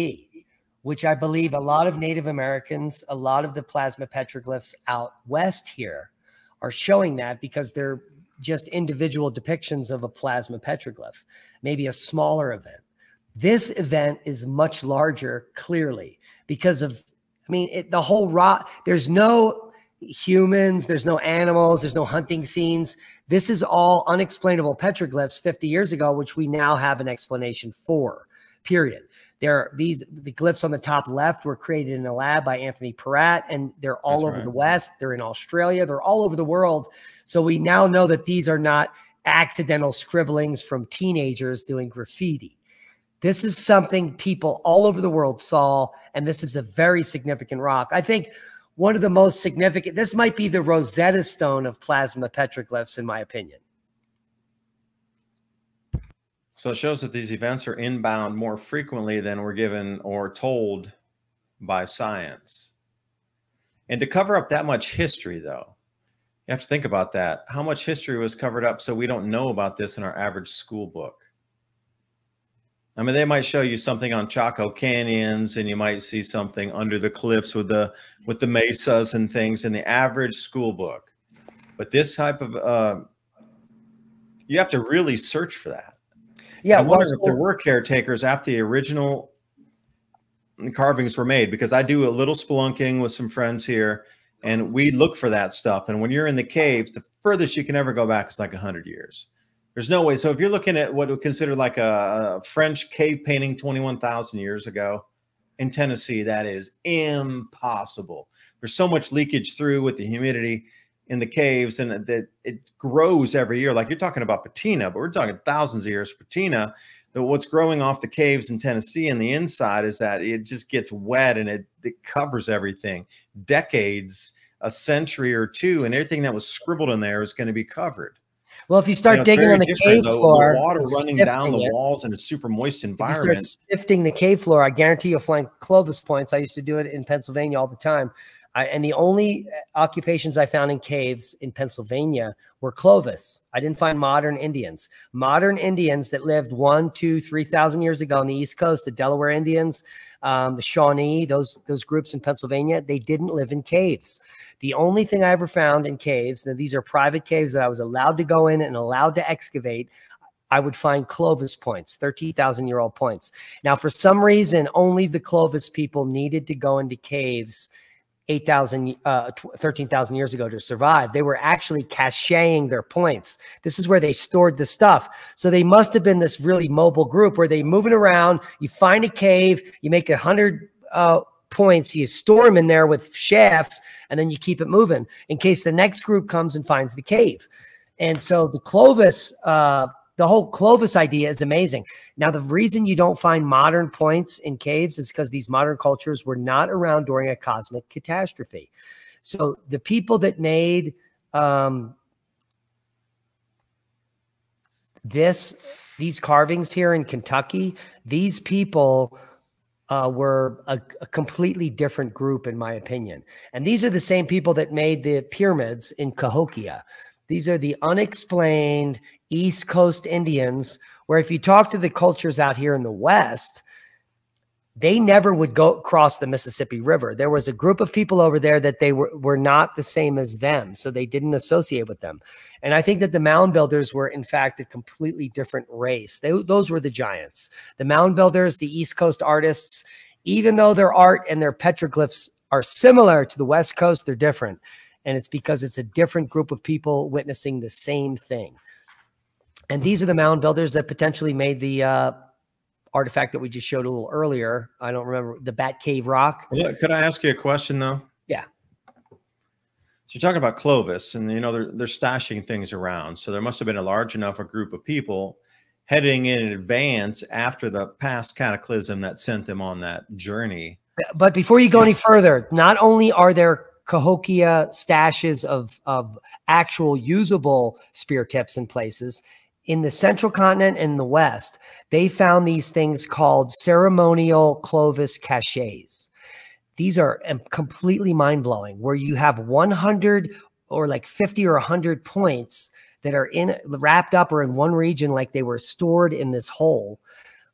Which I believe a lot of Native Americans, a lot of the plasma petroglyphs out west here are showing that, because they're just individual depictions of a plasma petroglyph, maybe a smaller event. This event is much larger, clearly, because of, I mean, the whole rock, there's no humans, there's no animals, there's no hunting scenes. This is all unexplainable petroglyphs 50 years ago, which we now have an explanation for, period. The glyphs on the top left were created in a lab by Anthony Peratt, and they're all over the West. They're in Australia. They're all over the world. So we now know that these are not accidental scribblings from teenagers doing graffiti. This is something people all over the world saw, and this is a very significant rock. I think one of the most significant, this might be the Rosetta Stone of plasma petroglyphs, in my opinion. So it shows that these events are inbound more frequently than we're given or told by science. And to cover up that much history, though, you have to think about that. How much history was covered up so we don't know about this in our average school book? I mean, they might show you something on Chaco canyons, and you might see something under the cliffs with the mesas and things in the average school book. But this type of, you have to really search for that. Yeah, I wonder if there were caretakers after the original carvings were made, because I do a little spelunking with some friends here, and we look for that stuff. And when you're in the caves, the furthest you can ever go back is like 100 years. There's no way. So if you're looking at what we consider like a French cave painting 21,000 years ago in Tennessee, that is impossible. There's so much leakage through with the humidity in the caves, and that it grows every year. Like you're talking about patina, but we're talking thousands of years patina. That what's growing off the caves in Tennessee and the inside is that it just gets wet, and it covers everything. Decades, a century or two, and everything that was scribbled in there is going to be covered. Well, if you start digging on the cave floor, the water running down the walls in a super moist environment. If you start sifting the cave floor, I guarantee you'll find Clovis points. I used to do it in Pennsylvania all the time. And the only occupations I found in caves in Pennsylvania were Clovis. I didn't find modern Indians. Modern Indians that lived 1,000, 2,000, 3,000 years ago on the East Coast, the Delaware Indians, the Shawnee, those groups in Pennsylvania, they didn't live in caves. The only thing I ever found in caves, now these are private caves that I was allowed to go in and allowed to excavate, I would find Clovis points, 13,000-year-old points. Now, for some reason, only the Clovis people needed to go into caves 13,000 years ago to survive. They were actually caching their points. This is where they stored the stuff. So they must have been this really mobile group where they moving around. You find a cave, you make 100 points, you store them in there with shafts, and then you keep it moving in case the next group comes and finds the cave. And so the Clovis, the whole Clovis idea is amazing. Now, the reason you don't find modern points in caves is because these modern cultures were not around during a cosmic catastrophe. So the people that made these carvings here in Kentucky, these people were a completely different group, in my opinion. And these are the same people that made the pyramids in Cahokia. These are the unexplained East Coast Indians, where if you talk to the cultures out here in the West, they never would go cross the Mississippi River. There was a group of people over there that they were not the same as them, so they didn't associate with them. And I think that the mound builders were, in fact, a completely different race. Those were the giants. The mound builders, the East Coast artists, even though their art and their petroglyphs are similar to the West Coast, they're different. And it's because it's a different group of people witnessing the same thing. And these are the mound builders that potentially made the artifact that we just showed a little earlier. I don't remember, the Bat Cave Rock. Could I ask you a question though? Yeah. So you're talking about Clovis, and you know they're stashing things around. So there must have been a large enough a group of people heading in advance after the past cataclysm that sent them on that journey. But before you go any further, not only are there Cahokia stashes of actual usable spear tips in places, in the central continent and the West, they found these things called ceremonial Clovis caches. These are completely mind-blowing, where you have 100 or like 50 or 100 points that are wrapped up or in one region, like they were stored in this hole,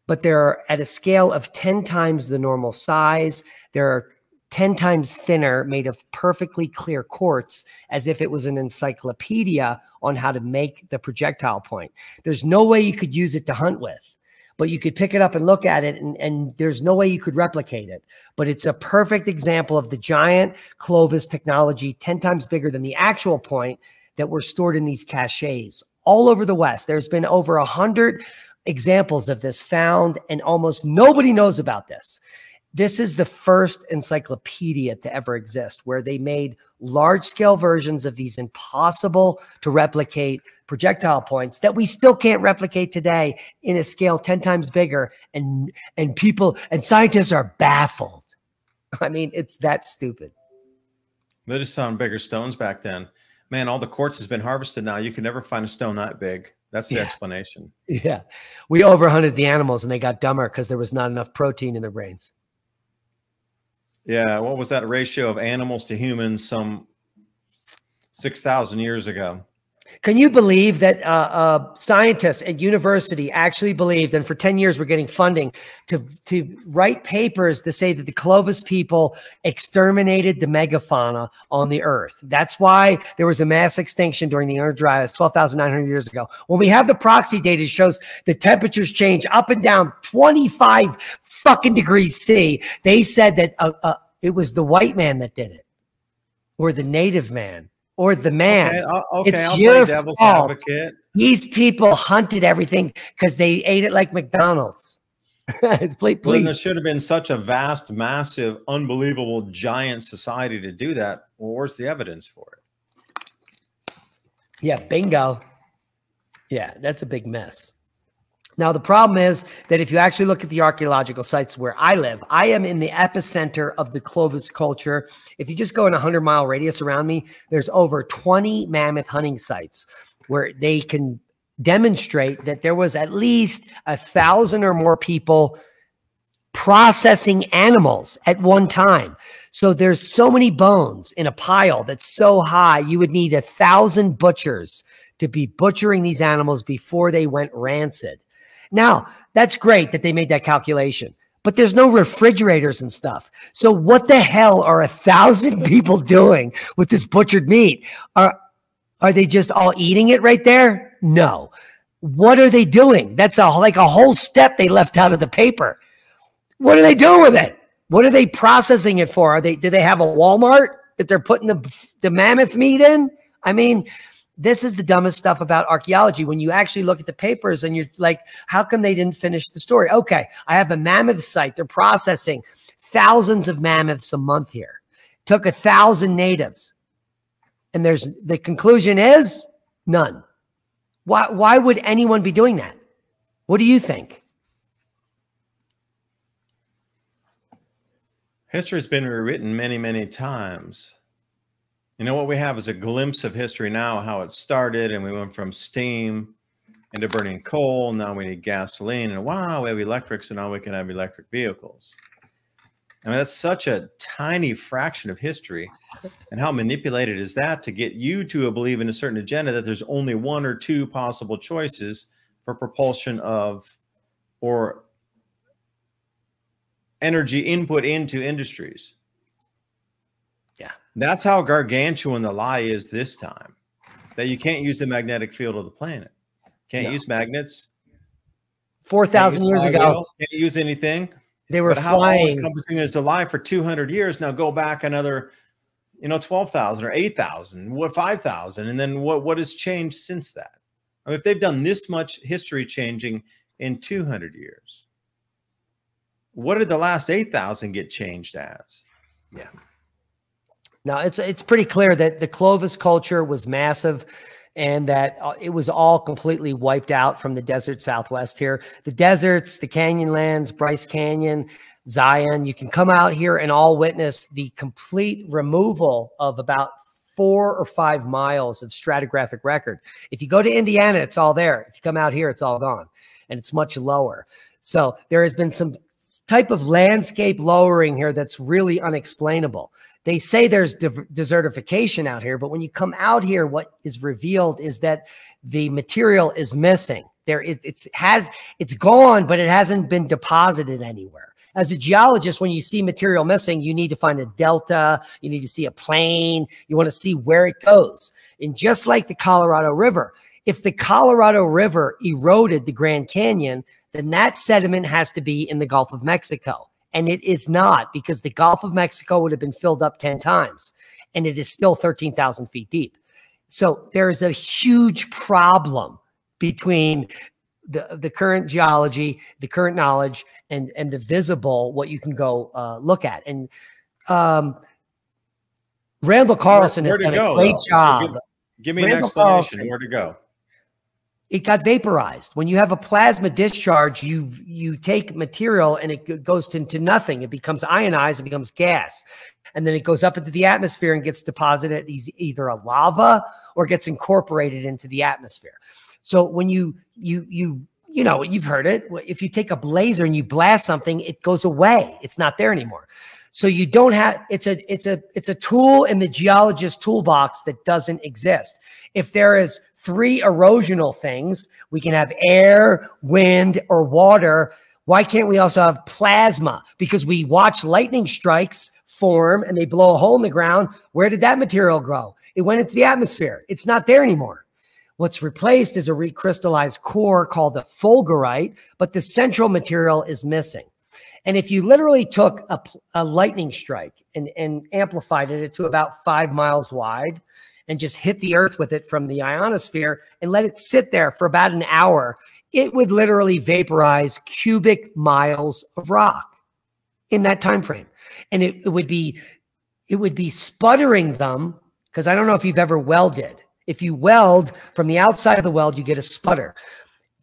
but they're at a scale of 10 times the normal size. They're 10 times thinner, made of perfectly clear quartz, as if it was an encyclopedia on how to make the projectile point. There's no way you could use it to hunt with, but you could pick it up and look at it, and there's no way you could replicate it. But it's a perfect example of the giant Clovis technology, 10 times bigger than the actual point, that were stored in these caches all over the West. There's been over 100 examples of this found, and almost nobody knows about this. This is the first encyclopedia to ever exist, where they made large-scale versions of these impossible to replicate projectile points that we still can't replicate today in a scale 10 times bigger. And people and scientists are baffled. I mean, it's that stupid. They just found bigger stones back then. Man, all the quartz has been harvested now. You can never find a stone that big. That's the explanation. Yeah. We overhunted the animals and they got dumber because there was not enough protein in their brains. Yeah, what was that ratio of animals to humans some 6,000 years ago? Can you believe that scientists at university actually believed, and for 10 years we're getting funding to write papers to say that the Clovis people exterminated the megafauna on the earth. That's why there was a mass extinction during the Inner Dryas 12,900 years ago. When we have the proxy data, shows the temperatures change up and down 25 fucking degrees C. They said that it was the white man that did it, or the native man, or the man. Okay, it's I'll your play devil's fault. advocate. These people hunted everything because they ate it like McDonald's. Please. Well, there should have been such a vast, massive, unbelievable, giant society to do that. Well, where's the evidence for it? Yeah, bingo. Yeah, that's a big mess. Now, the problem is that if you actually look at the archaeological sites where I live, I am in the epicenter of the Clovis culture. If you just go in a 100-mile radius around me, there's over 20 mammoth hunting sites where they can demonstrate that there was at least 1,000 or more people processing animals at one time. So there's so many bones in a pile that's so high, you would need 1,000 butchers to be butchering these animals before they went rancid. Now, that's great that they made that calculation, but there's no refrigerators and stuff. So what the hell are 1,000 people doing with this butchered meat? Are they just all eating it right there? No. What are they doing? That's like a whole step they left out of the paper. What are they doing with it? What are they processing it for? Do they have a Walmart that they're putting the mammoth meat in? I mean, this is the dumbest stuff about archaeology. When you actually look at the papers and you're like, how come they didn't finish the story? Okay, I have a mammoth site. They're processing thousands of mammoths a month here. Took 1,000 natives. And the conclusion is none. Why would anyone be doing that? What do you think? History has been rewritten many, many times. You know, what we have is a glimpse of history now, how it started, and we went from steam into burning coal. Now we need gasoline, and wow, we have electric, so now we can have electric vehicles. I mean, that's such a tiny fraction of history. And how manipulated is that to get you to believe in a certain agenda that there's only one or two possible choices for propulsion of or energy input into industries? Yeah. That's how gargantuan the lie is this time, that you can't use the magnetic field of the planet. Can't use magnets. 4,000 years ago. Can't use anything. They were how flying. all-encompassing is the lie for 200 years. Now go back another, 12,000 or 8,000, what 5,000, and then what has changed since that? I mean, if they've done this much history changing in 200 years, what did the last 8,000 get changed as? Yeah. Now it's pretty clear that the Clovis culture was massive, and that it was all completely wiped out from the desert Southwest here. The deserts, the canyon lands, Bryce Canyon, Zion, you can come out here and all witness the complete removal of about 4 or 5 miles of stratigraphic record. If you go to Indiana, it's all there. If you come out here, it's all gone, and it's much lower. So there has been some type of landscape lowering here that's really unexplainable. They say there's desertification out here, but when you come out here, what is revealed is that the material is missing. It's gone, but it hasn't been deposited anywhere. As a geologist, when you see material missing, you need to find a delta, you need to see a plane, you want to see where it goes. And just like the Colorado River, if the Colorado River eroded the Grand Canyon, then that sediment has to be in the Gulf of Mexico. And it is not, because the Gulf of Mexico would have been filled up 10 times, and it is still 13,000 feet deep. So there is a huge problem between the current geology, the current knowledge, and the visible, what you can go look at. And Randall Carlson has done a great job. So give me an explanation. Where to go? It got vaporized. When you have a plasma discharge, you take material and it goes into nothing. It becomes ionized, it becomes gas. And then it goes up into the atmosphere and gets deposited as either a lava or gets incorporated into the atmosphere. So when you've heard it. If you take a blazer and you blast something, it goes away. It's not there anymore. So you don't have, it's a tool in the geologist's toolbox that doesn't exist. If there is 3 erosional things, we can have air, wind, or water. Why can't we also have plasma? Because we watch lightning strikes form and they blow a hole in the ground. Where did that material grow? It went into the atmosphere. It's not there anymore. What's replaced is a recrystallized core called the fulgurite, but the central material is missing. And if you literally took a lightning strike and amplified it to about 5 miles wide and just hit the earth with it from the ionosphere and let it sit there for about an hour, it would literally vaporize cubic miles of rock in that time frame. And it would be sputtering them, because I don't know if you've ever welded. If you weld from the outside of the weld, you get a sputter.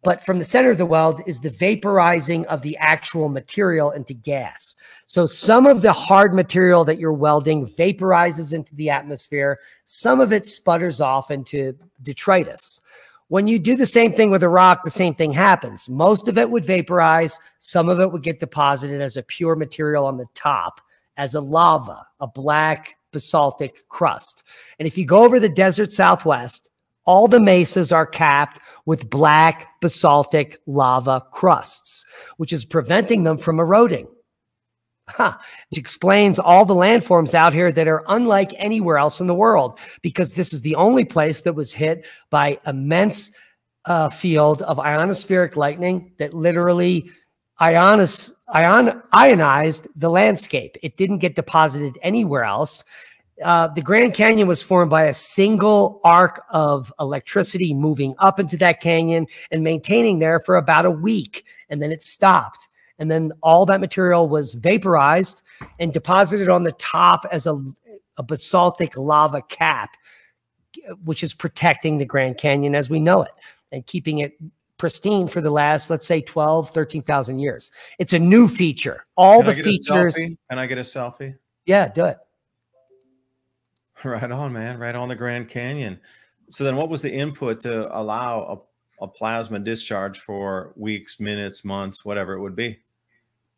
But from the center of the weld is the vaporizing of the actual material into gas. So some of the hard material that you're welding vaporizes into the atmosphere. Some of it sputters off into detritus. When you do the same thing with a rock, the same thing happens. Most of it would vaporize. Some of it would get deposited as a pure material on the top, as a lava, a black basaltic crust. And if you go over the desert Southwest, all the mesas are capped with black basaltic lava crusts, which is preventing them from eroding. Which explains all the landforms out here that are unlike anywhere else in the world, because this is the only place that was hit by immense field of ionospheric lightning that literally ionized the landscape. It didn't get deposited anywhere else. The Grand Canyon was formed by a single arc of electricity moving up into that canyon and maintaining there for about a week, and then it stopped. And then all that material was vaporized and deposited on the top as a basaltic lava cap, which is protecting the Grand Canyon as we know it and keeping it pristine for the last, let's say, 12, 13,000 years. It's a new feature. All the features. Can I get a selfie? Yeah, do it. Right on, man. Right on the Grand Canyon. So then what was the input to allow a plasma discharge for weeks, minutes, months, whatever it would be.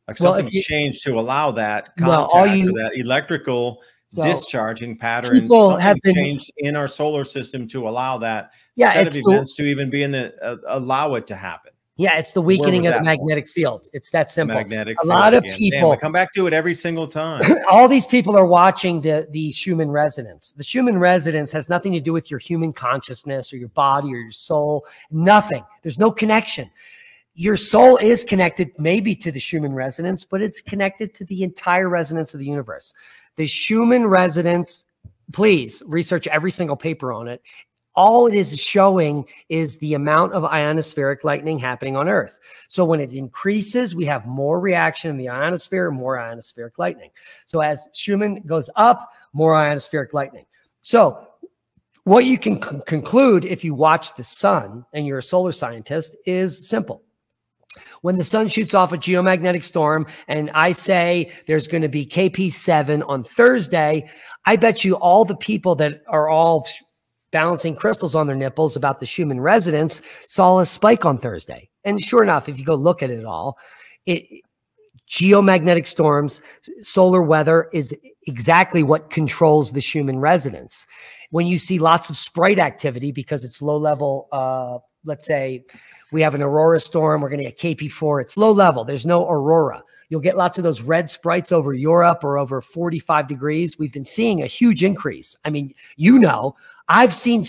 Like Well, something changed to allow that well, contact or that electrical discharging pattern. People have Something been changed in our solar system to allow that Yeah, set it's of events to even be in the allow it to happen. Yeah, it's the Where weakening was of the that magnetic field. It's that simple. magnetic A field lot of again? Damn, people, we come back to it every single time. all these people are watching the Schumann resonance. The Schumann resonance has nothing to do with your human consciousness or your body or your soul. Nothing. There's no connection. Your soul is connected maybe to the Schumann resonance, but it's connected to the entire resonance of the universe. The Schumann resonance, please research every single paper on it. All it is showing is the amount of ionospheric lightning happening on Earth. So when it increases, we have more reaction in the ionosphere, more ionospheric lightning. So as Schumann goes up, more ionospheric lightning. So what you can conclude if you watch the sun and you're a solar scientist is simple. When the sun shoots off a geomagnetic storm and I say there's going to be KP7 on Thursday, I bet you all the people that are all balancing crystals on their nipples about the Schumann resonance saw a spike on Thursday. And sure enough, if you go look at it all, geomagnetic storms, solar weather is exactly what controls the Schumann resonance. When you see lots of sprite activity because it's low level, let's say we have an aurora storm, we're going to get KP4, it's low level, there's no aurora. You'll get lots of those red sprites over Europe or over 45 degrees. We've been seeing a huge increase. I mean, you know, I've seen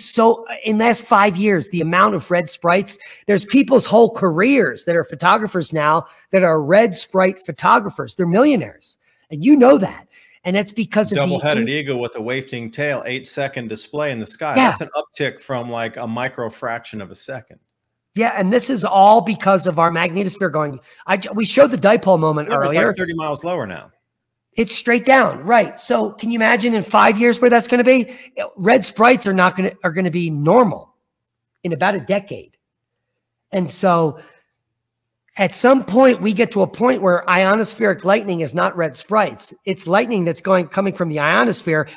in the last 5 years, the amount of red sprites, there's people's whole careers that are photographers now that are red sprite photographers. They're millionaires. And you know that. And that's because of double-headed eagle with a wafting tail, 8-second display in the sky. Yeah. That's an uptick from like a micro fraction of a second. Yeah, and this is all because of our magnetosphere going. We showed the dipole moment earlier. It's like 30 miles lower now. It's straight down, right? So can you imagine in 5 years where that's going to be? Red sprites are going to be normal in about a decade, and so at some point we get to a point where ionospheric lightning is not red sprites; it's lightning that's coming from the ionosphere,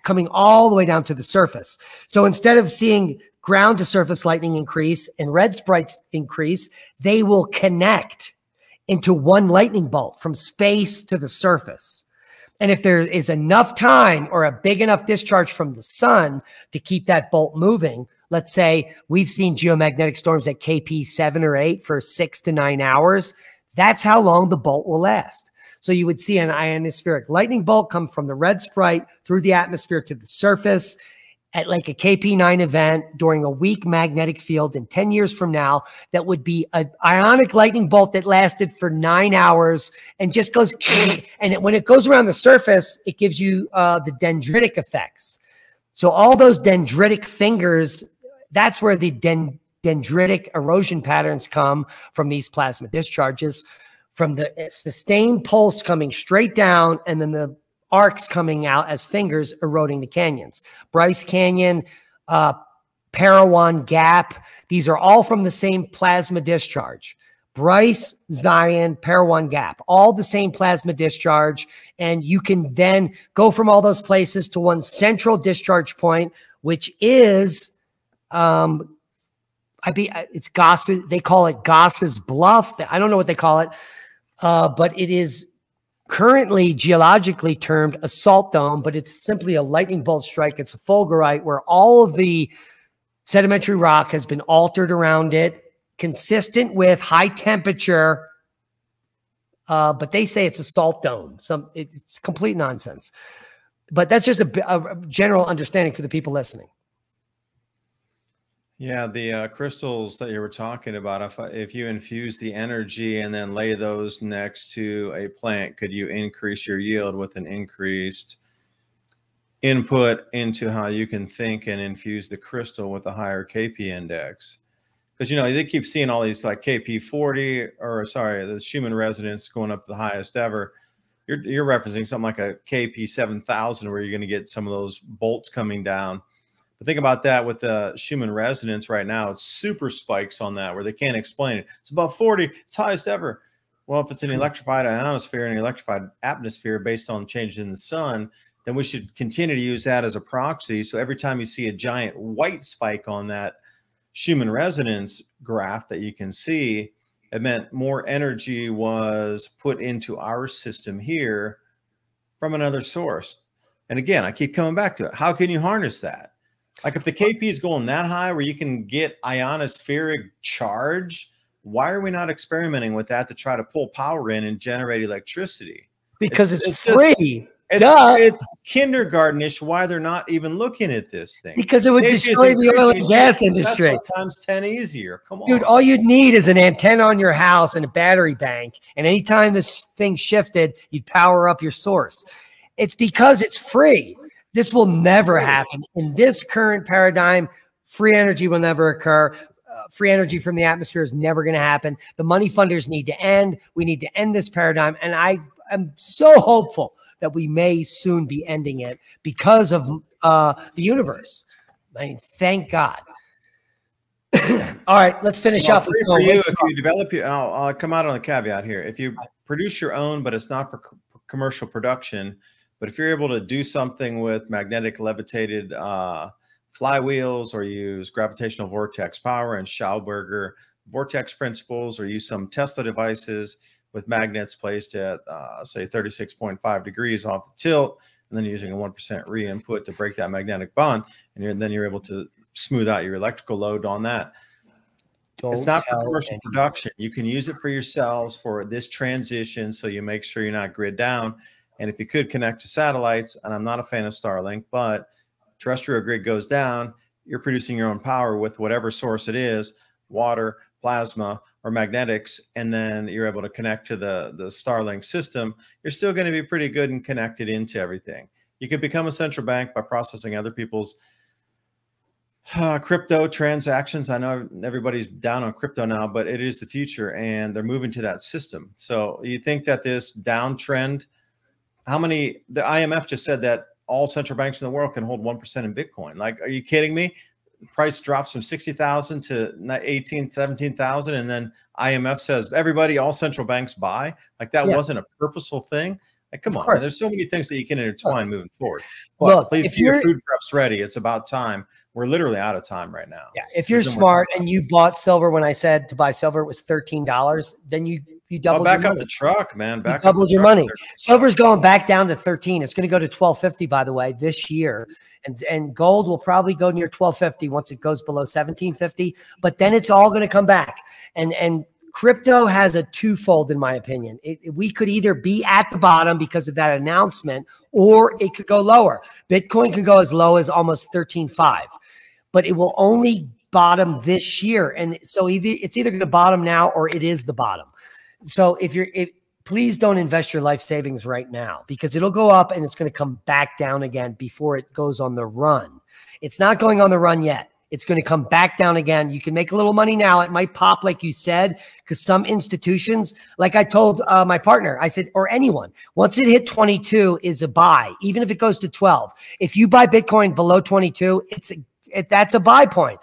coming all the way down to the surface. So instead of seeing ground to surface lightning increase and red sprites increase, they will connect into one lightning bolt from space to the surface. And if there is enough time or a big enough discharge from the sun to keep that bolt moving, let's say we've seen geomagnetic storms at KP7 or 8 for 6 to 9 hours, that's how long the bolt will last. So you would see an ionospheric lightning bolt come from the red sprite through the atmosphere to the surface at like a KP9 event during a weak magnetic field. And 10 years from now, that would be an ionic lightning bolt that lasted for 9 hours and just goes, and when it goes around the surface, it gives you the dendritic effects. So all those dendritic fingers, that's where the dendritic erosion patterns come from, these plasma discharges, from the sustained pulse coming straight down and then the arcs coming out as fingers eroding the canyons. Bryce Canyon, Parowan Gap, these are all from the same plasma discharge. Bryce, Zion, Parowan Gap, all the same plasma discharge. And you can then go from all those places to one central discharge point, which is, it's Goss's, they call it Goss's Bluff. I don't know what they call it, but it is currently geologically termed a salt dome, but it's simply a lightning bolt strike. It's a fulgurite where all of the sedimentary rock has been altered around it, consistent with high temperature, but they say it's a salt dome. It's complete nonsense. But that's just a general understanding for the people listening. Yeah, the crystals that you were talking about, if you infuse the energy and then lay those next to a plant, could you increase your yield with an increased input into how you can think and infuse the crystal with a higher KP index? Because, you know, they keep seeing all these like KP40, or sorry, the Schumann resonance going up to the highest ever. You're referencing something like a KP 7000 where you're going to get some of those bolts coming down. But think about that with the Schumann resonance right now. It's super spikes on that where they can't explain it. It's above 40. It's highest ever. Well, if it's an electrified ionosphere and an electrified atmosphere based on changes in the sun, then we should continue to use that as a proxy. So every time you see a giant white spike on that Schumann resonance graph that you can see, it meant more energy was put into our system here from another source. And again, I keep coming back to it. How can you harness that? Like if the KP is going that high where you can get ionospheric charge, why are we not experimenting with that to try to pull power in and generate electricity? Because it's free. It's kindergartenish why they're not even looking at this thing. Because it would destroy the oil and gas industry. Times 10 easier. Come on. Dude, all you'd need is an antenna on your house and a battery bank. And anytime this thing shifted, you'd power up your source. It's because it's free. This will never happen. In this current paradigm, free energy will never occur. Free energy from the atmosphere is never going to happen. The money funders need to end. We need to end this paradigm. And I am so hopeful that we may soon be ending it because of the universe. I mean, thank God. All right, let's finish up. For you, if you develop your, I'll come out on a caveat here. If you produce your own, but it's not for commercial production, but if you're able to do something with magnetic levitated flywheels, or use gravitational vortex power and Schauberger vortex principles, or use some Tesla devices with magnets placed at say 36.5 degrees off the tilt, and then using a 1% re-input to break that magnetic bond, and then you're able to smooth out your electrical load on that. It's not for commercial production. You can use it for yourselves for this transition, so you make sure you're not grid down. And if you could connect to satellites, and I'm not a fan of Starlink, but terrestrial grid goes down, you're producing your own power with whatever source it is, water, plasma, or magnetics, and then you're able to connect to the Starlink system. You're still going to be pretty good and connected into everything. You could become a central bank by processing other people's crypto transactions. I know everybody's down on crypto now, but it is the future, and they're moving to that system. So you think that this downtrend, the IMF just said that all central banks in the world can hold 1% in Bitcoin. Like, are you kidding me? The price drops from 60,000 to 18, 17,000. And then IMF says, everybody, all central banks buy. Like that wasn't a purposeful thing. Like, come on, there's so many things that you can intertwine moving forward. But look, please get your food preps ready. It's about time. We're literally out of time right now. Yeah. If you're smart and you bought silver, when I said to buy silver, it was $13, then you doubled back up the truck, man. You doubled your money. Silver's going back down to 13. It's going to go to 1250, by the way, this year. And gold will probably go near 1250 once it goes below 1750. But then it's all going to come back. And crypto has a twofold, in my opinion. We could either be at the bottom because of that announcement, or it could go lower. Bitcoin could go as low as almost 13.5, but it will only bottom this year. And so it's either going to bottom now or it is the bottom. So please don't invest your life savings right now, because it'll go up and it's going to come back down again before it goes on the run. It's not going on the run yet. It's going to come back down again. You can make a little money now. It might pop, like you said, because some institutions, like I told my partner, I said, or anyone, once it hit 22 is a buy, even if it goes to 12. If you buy Bitcoin below 22, that's a buy point.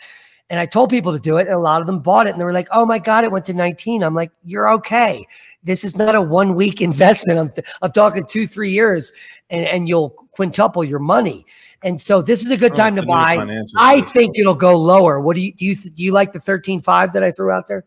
And I told people to do it, and a lot of them bought it, and they were like, oh my God, it went to 19. I'm like, you're okay. This is not a 1 week investment. I'm talking 2-3 years, and you'll quintuple your money. And so this is a good time to buy. I think it'll go lower. What do you like the 13.5 that I threw out there?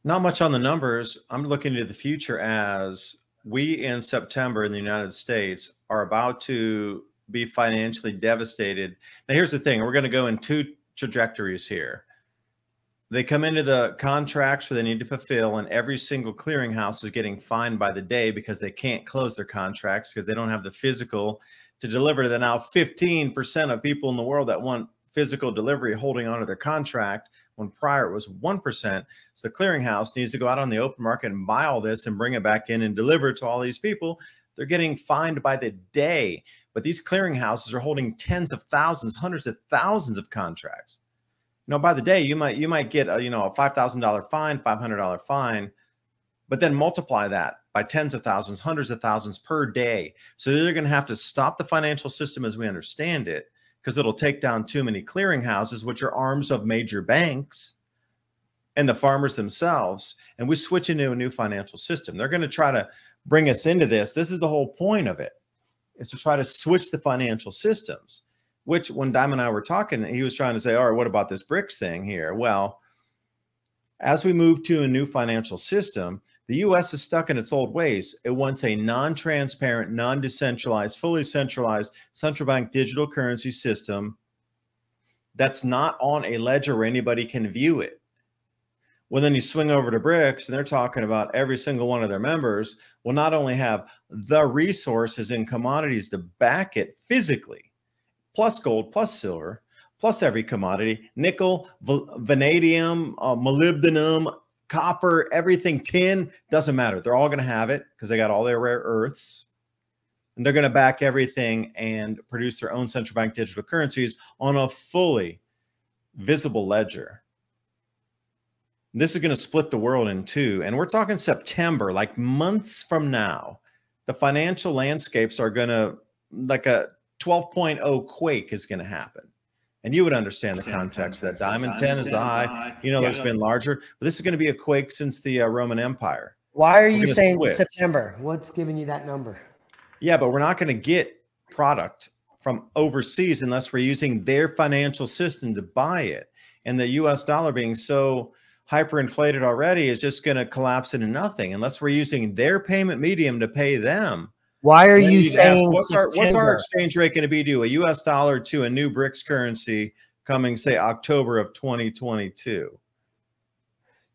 Not much on the numbers. I'm looking into the future as we in September in the United States are about to be financially devastated. Now, here's the thing. We're going to go in two trajectories here. They come into the contracts where they need to fulfill, and every single clearinghouse is getting fined by the day because they can't close their contracts because they don't have the physical to deliver to the now 15% of people in the world that want physical delivery holding onto their contract, when prior it was 1%. So the clearinghouse needs to go out on the open market and buy all this and bring it back in and deliver it to all these people. They're getting fined by the day. But these clearinghouses are holding tens of thousands, hundreds of thousands of contracts. You know, by the day, you might get a, a $5,000 fine, $500 fine, but then multiply that by tens of thousands, hundreds of thousands per day. So they're going to have to stop the financial system as we understand it, because it'll take down too many clearinghouses, which are arms of major banks and the farmers themselves. And we switch into a new financial system. They're going to try to bring us into this. This is the whole point of it, is to try to switch the financial systems. which when Diamond and I were talking, he was trying to say, all right, what about this BRICS thing here? Well, as we move to a new financial system, the US is stuck in its old ways. It wants a non-transparent, non-decentralized, fully centralized central bank digital currency system that's not on a ledger where anybody can view it. Well, then you swing over to BRICS and they're talking about every single one of their members will not only have the resources and commodities to back it physically, plus gold, plus silver, plus every commodity, nickel, vanadium, molybdenum, copper, everything, tin, doesn't matter. They're all going to have it because they got all their rare earths. And they're going to back everything and produce their own central bank digital currencies on a fully visible ledger. This is going to split the world in two. And we're talking September, like months from now. The financial landscapes are going to, like a 12.0 quake is going to happen. And you would understand the context that Diamond 10 is the high. You know, there's been larger. But this is going to be a quake since the Roman Empire. Why are you saying September? What's giving you that number? Yeah, but we're not going to get product from overseas unless we're using their financial system to buy it. And the US dollar being so hyperinflated already is just going to collapse into nothing unless we're using their payment medium to pay them. Why are you saying what's our exchange rate going to be to a US dollar to a new BRICS currency coming, say, October of 2022?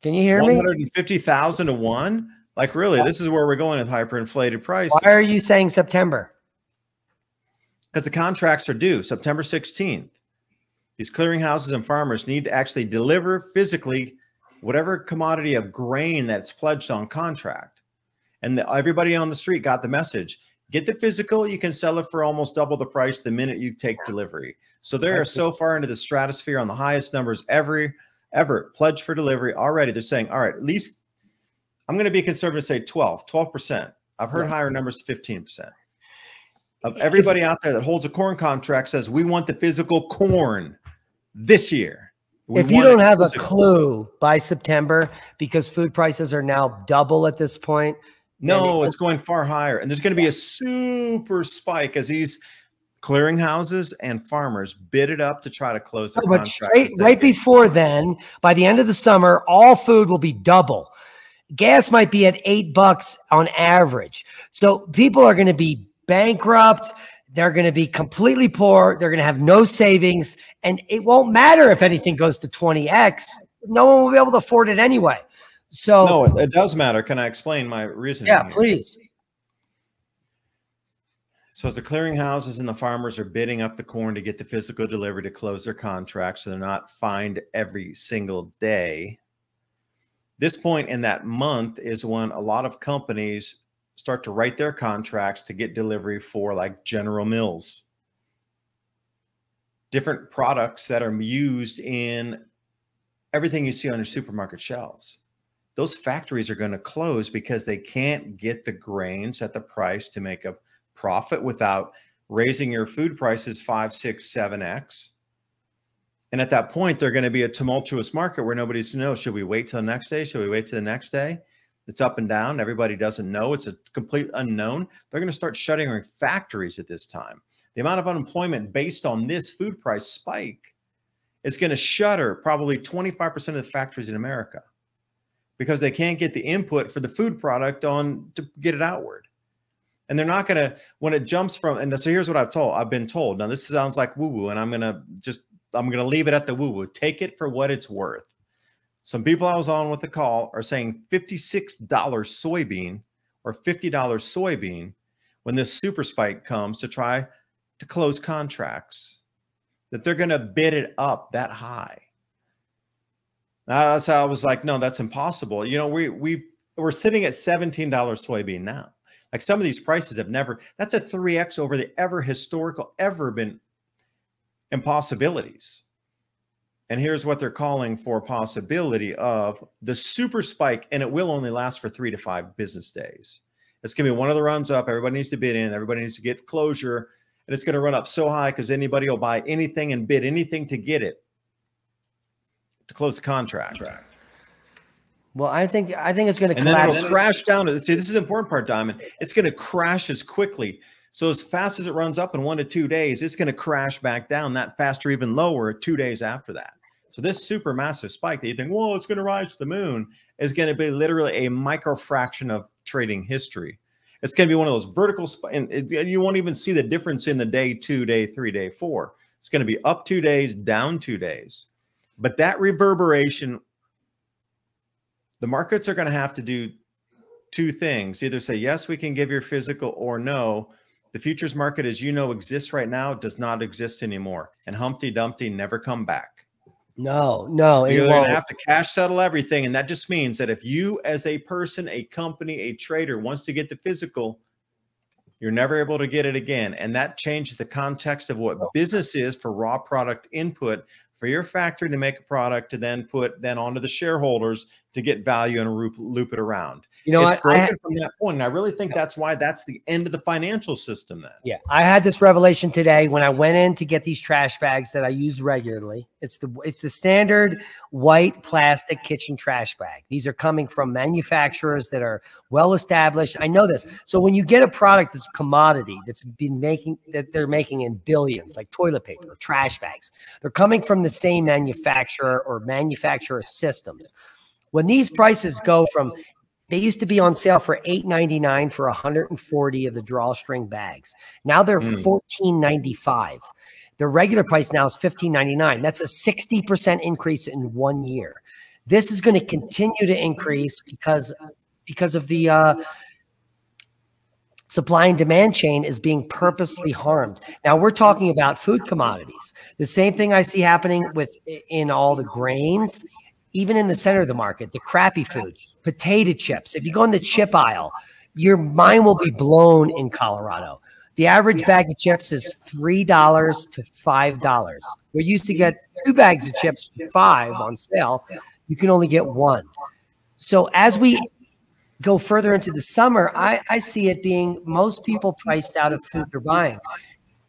Can you hear me? 150,000 to 1? Like, really, this is where we're going with hyperinflated prices. Why are you saying September? Because the contracts are due September 16th. These clearinghouses and farmers need to actually deliver physically whatever commodity of grain that's pledged on contract. And everybody on the street got the message. Get the physical, you can sell it for almost double the price the minute you take delivery. So they are so far into the stratosphere on the highest numbers ever pledged for delivery already. They're saying, all right, at least I'm going to be conservative, say 12%. I've heard higher numbers to 15%. Of everybody out there that holds a corn contract says, we want the physical corn this year. If you don't have a clue by September, because food prices are now double at this point. No, it's going far higher. And there's going to be a super spike as these clearinghouses and farmers bid it up to try to close their contracts. Right before then, by the end of the summer, all food will be double. Gas might be at $8 on average. So people are going to be bankrupt. They're going to be completely poor. They're going to have no savings. And it won't matter if anything goes to 20x. No one will be able to afford it anyway. So no, it does matter. Can I explain my reasoning? Yeah, here? Please. So as the clearinghouses and the farmers are bidding up the corn to get the physical delivery to close their contracts, so they're not fined every single day. This point in that month is when a lot of companies start to write their contracts to get delivery for, like, General Mills. Different products that are used in everything you see on your supermarket shelves. Those factories are going to close because they can't get the grains at the price to make a profit without raising your food prices 5, 6, 7x. And at that point, they're going to be a tumultuous market where nobody's to know, should we wait till the next day? Should we wait till the next day? It's up and down. Everybody doesn't know. It's a complete unknown. They're going to start shutting factories at this time. The amount of unemployment based on this food price spike is going to shutter probably 25% of the factories in America because they can't get the input for the food product on to get it outward. And they're not going to, when it jumps from, and so here's what I've been told. Now this sounds like woo-woo, and I'm going to leave it at the woo-woo. Take it for what it's worth. Some people I was on with the call are saying $56 soybean or $50 soybean when this super spike comes to try to close contracts, that they're going to bid it up that high. Now, that's how I was like, no, that's impossible. You know, we're sitting at $17 soybean now. Like, some of these prices have never, that's a 3x over the ever been impossibilities. And here's what they're calling for: possibility of the super spike, and it will only last for 3 to 5 business days. It's going to be one of the runs up. Everybody needs to bid in. Everybody needs to get closure. And it's going to run up so high because anybody will buy anything and bid anything to get it to close the contract. Well, I think it's going to collapse. And then it'll crash down. See, this is the important part, Diamond. It's going to crash as quickly. So as fast as it runs up in 1 to 2 days, it's going to crash back down that fast or even lower 2 days after that. So this super massive spike that you think, whoa, it's going to rise to the moon, is going to be literally a micro fraction of trading history. It's going to be one of those vertical and you won't even see the difference in the day 2, day 3, day 4. It's going to be up 2 days, down 2 days. But that reverberation, the markets are going to have to do two things. Either say, yes, we can give your physical, or no, the futures market as you know exists right now does not exist anymore. And Humpty Dumpty never come back. No, You're going to have to cash settle everything. And that just means that if you as a person, a company, a trader wants to get the physical, you're never able to get it again. And that changes the context of what business is for raw product input for your factory to make a product to then put onto the shareholders to get value and loop it around. You know, it's broken from that point. And I really think that's why that's the end of the financial system then. Yeah. I had this revelation today when I went in to get these trash bags that I use regularly. It's the standard white plastic kitchen trash bag. These are coming from manufacturers that are well established. I know this. So when you get a product that's commodity that they're making in billions, like toilet paper or trash bags, they're coming from the same manufacturer or manufacturer systems. When these prices go from, they used to be on sale for $8.99 for 140 of the drawstring bags. Now they're $14.95. The regular price now is $15.99. That's a 60% increase in 1 year. This is going to continue to increase because of the supply and demand chain is being purposely harmed. Now we're talking about food commodities. The same thing I see happening in all the grains. Even in the center of the market, the crappy food, potato chips. If you go in the chip aisle, your mind will be blown in Colorado. The average bag of chips is $3 to $5. We used to get 2 bags of chips for $5 on sale. You can only get 1. So as we go further into the summer, I see it being most people priced out of food they're buying.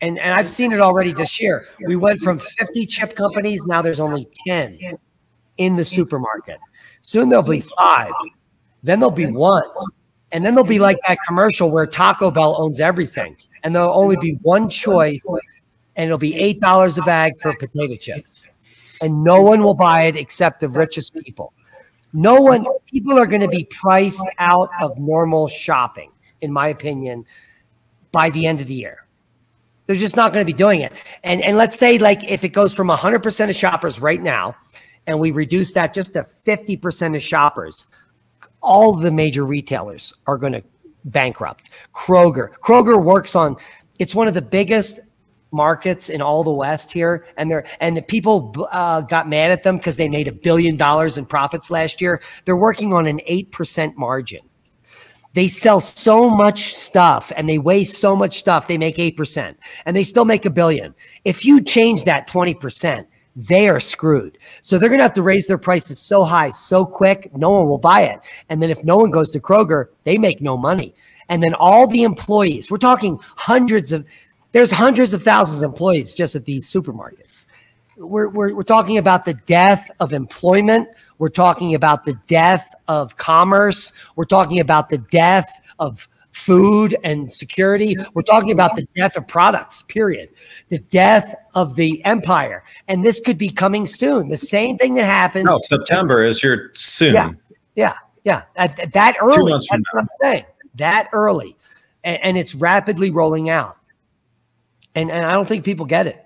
And I've seen it already this year. We went from 50 chip companies. Now there's only 10. In the supermarket. Soon there'll be 5, then there'll be 1, and then there'll be like that commercial where Taco Bell owns everything, and there'll only be one choice, and it'll be $8 a bag for potato chips, and no one will buy it except the richest people. People are going to be priced out of normal shopping, in my opinion, by the end of the year. They're just not going to be doing it. And let's say, like, if it goes from 100% of shoppers right now, and we reduce that just to 50% of shoppers, all of the major retailers are going to bankrupt. Kroger works on, it's one of the biggest markets in all the West here. And the people got mad at them because they made $1 billion in profits last year. They're working on an 8% margin. They sell so much stuff and they waste so much stuff. They make 8% and they still make $1 billion. If you change that 20%, they are screwed. So they're going to have to raise their prices so high, so quick, no one will buy it. And then if no one goes to Kroger, they make no money. And then all the employees, we're talking there's hundreds of thousands of employees just at these supermarkets. We're talking about the death of employment. We're talking about the death of commerce. We're talking about the death of food and security. We're talking about the death of products, period. The death of the empire. And this could be coming soon. The same thing that happened. No, September is your soon. Yeah. That early. That's what I'm saying. That early. And it's rapidly rolling out. And I don't think people get it.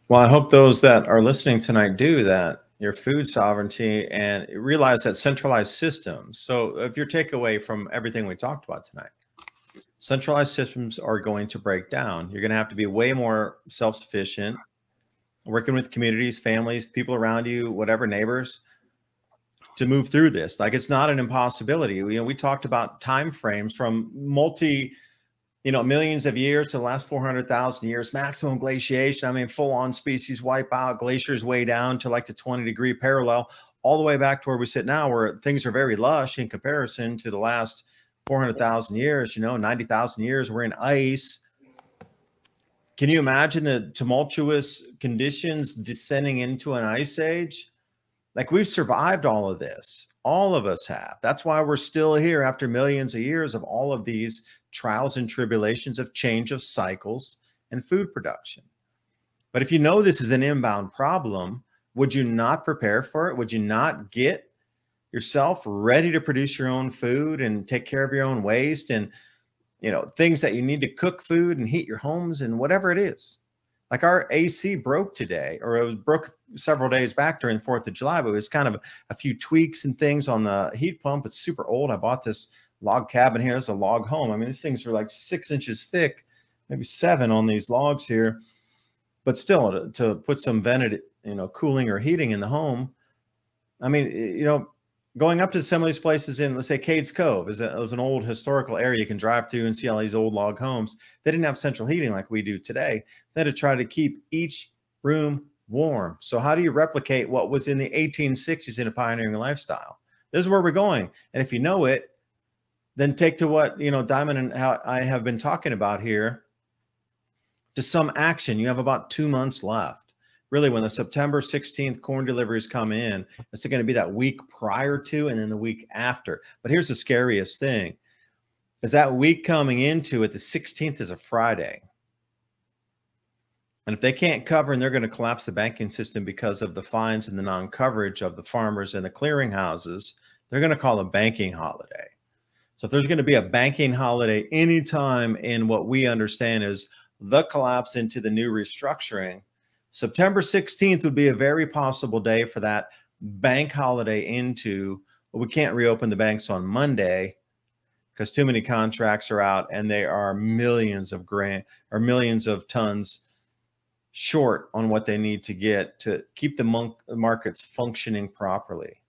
Well, I hope those that are listening tonight do that. Your food sovereignty and realize that centralized systems. So if your takeaway from everything we talked about tonight, centralized systems are going to break down. You're going to have to be way more self-sufficient, working with communities, families, people around you, whatever, neighbors, to move through this. Like, it's not an impossibility. We talked about time frames from millions of years to the last 400,000 years, maximum glaciation. I mean, full on species wipe out, glaciers way down to like the 20-degree parallel, all the way back to where we sit now, where things are very lush in comparison to the last 400,000 years, 90,000 years, we're in ice. Can you imagine the tumultuous conditions descending into an ice age? Like, we've survived all of this. All of us have. That's why we're still here after millions of years of all of these trials and tribulations of change of cycles and food production. But if you know this is an inbound problem, would you not prepare for it? Would you not get yourself ready to produce your own food and take care of your own waste and, you know, things that you need to cook food and heat your homes and whatever it is? Like, our AC broke today, or it was broke several days back during the 4th of July, but it was kind of a few tweaks and things on the heat pump. It's super old. I bought this log cabin here. It's a log home. I mean, these things are like 6 inches thick, maybe 7 on these logs here. But still, to put some vented, you know, cooling or heating in the home. I mean, you know, going up to some of these places in, let's say, Cades Cove is an old historical area you can drive through and see all these old log homes. They didn't have central heating like we do today. So they had to try to keep each room warm. So how do you replicate what was in the 1860s in a pioneering lifestyle? This is where we're going. And if you know it, then take to what, you know, Diamond and how I have been talking about here, to some action. You have about 2 months left. Really, when the September 16th corn deliveries come in, it's going to be that week prior to and then the week after. But here's the scariest thing, is that week coming into it, the 16th is a Friday. And if they can't cover, and they're going to collapse the banking system because of the fines and the non-coverage of the farmers and the clearinghouses, they're going to call a banking holiday. So if there's going to be a banking holiday anytime in what we understand is the collapse into the new restructuring, September 16th would be a very possible day for that bank holiday into, well, we can't reopen the banks on Monday because too many contracts are out and they are millions of millions of tons short on what they need to get to keep the markets functioning properly.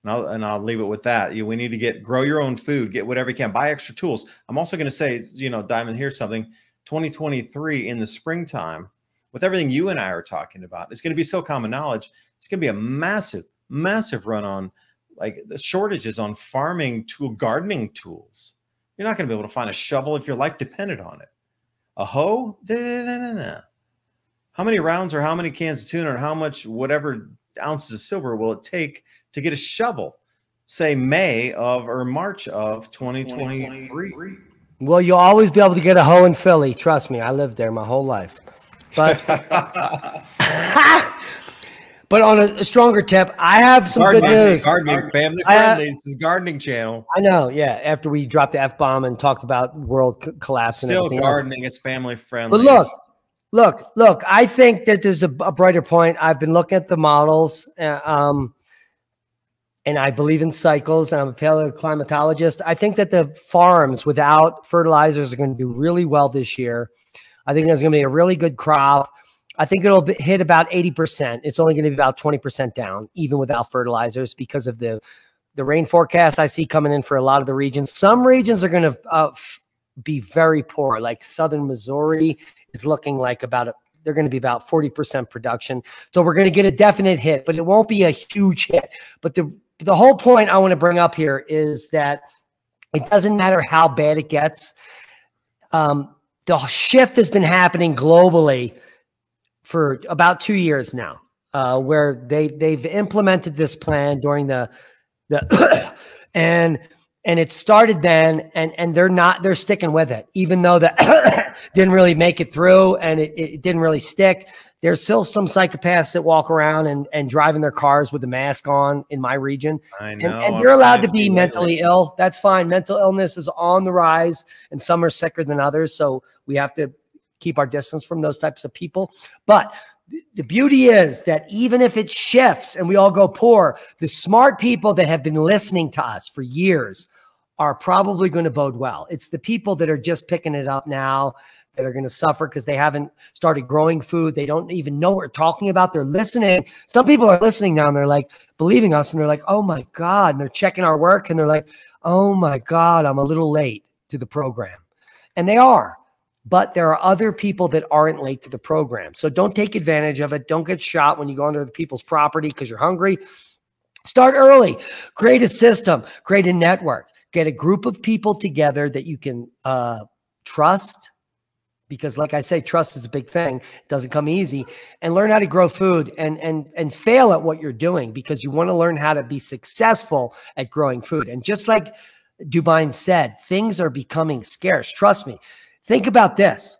And I'll leave it with that. We need to grow your own food, get whatever you can, buy extra tools. I'm also going to say, you know, Diamond, here's something, 2023 in the springtime, with everything you and I are talking about, it's going to be so common knowledge. It's going to be a massive, massive run on, like, the shortages on gardening tools. You're not going to be able to find a shovel if your life depended on it. A hoe? How many rounds or how many cans of tuna or how much, whatever ounces of silver will it take to get a shovel, say May of or March of 2023? Well, you'll always be able to get a hoe in Philly. Trust me, I lived there my whole life. But, but on a stronger tip, I have some good news. Gardening, family friendly. This is gardening channel. I know, yeah. After we dropped the F-bomb and talked about world collapse and everything else. Still gardening is family friendly. But look, I think that there's a brighter point. I've been looking at the models, and I believe in cycles, and I'm a paleoclimatologist. I think that the farms without fertilizers are going to do really well this year. I think there's going to be a really good crop. I think it'll hit about 80%. It's only going to be about 20% down, even without fertilizers, because of the rain forecast I see coming in for a lot of the regions. Some regions are going to be very poor, like southern Missouri is looking like they're going to be about 40% production. So we're going to get a definite hit, but it won't be a huge hit. But the whole point I want to bring up here is that it doesn't matter how bad it gets. The shift has been happening globally for about 2 years now, where they've implemented this plan during the and it started then, and they're sticking with it, even though that didn't really make it through and it didn't really stick. There's still some psychopaths that walk around and driving their cars with a mask on in my region. I know. And they're allowed to be mentally ill. That's fine. Mental illness is on the rise, and some are sicker than others. So we have to keep our distance from those types of people. But the beauty is that even if it shifts and we all go poor, the smart people that have been listening to us for years are probably going to bode well. It's the people that are just picking it up now that are going to suffer because they haven't started growing food. They don't even know what we're talking about. They're listening. Some people are listening now and they're like believing us and they're like, oh my God. And they're checking our work and they're like, oh my God, I'm a little late to the program. And they are. But there are other people that aren't late to the program. So don't take advantage of it. Don't get shot when you go onto the people's property because you're hungry. Start early. Create a system. Create a network. Get a group of people together that you can trust because like I say, trust is a big thing. It doesn't come easy. And learn how to grow food and fail at what you're doing, because you want to learn how to be successful at growing food. And just like DuByne said, things are becoming scarce. Trust me. Think about this.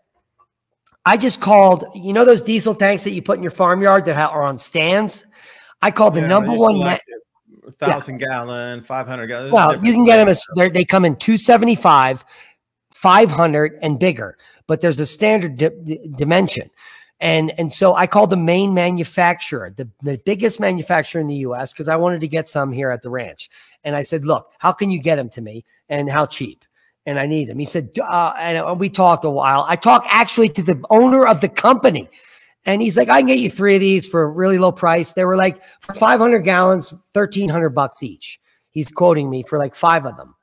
I just called, you know, those diesel tanks that you put in your farmyard that are on stands? I called the number one. 1,000 gallon, 500 gallon. Well, you can get them as they come in 275, 500 and bigger, but there's a standard dimension. And so I called the main manufacturer, the biggest manufacturer in the US, because I wanted to get some here at the ranch. And I said, look, how can you get them to me and how cheap? And I need them. He said, and we talked a while. I talked actually to the owner of the company. And he's like, I can get you 3 of these for a really low price. They were like, for 500 gallons, $1,300 each. He's quoting me for like 5 of them.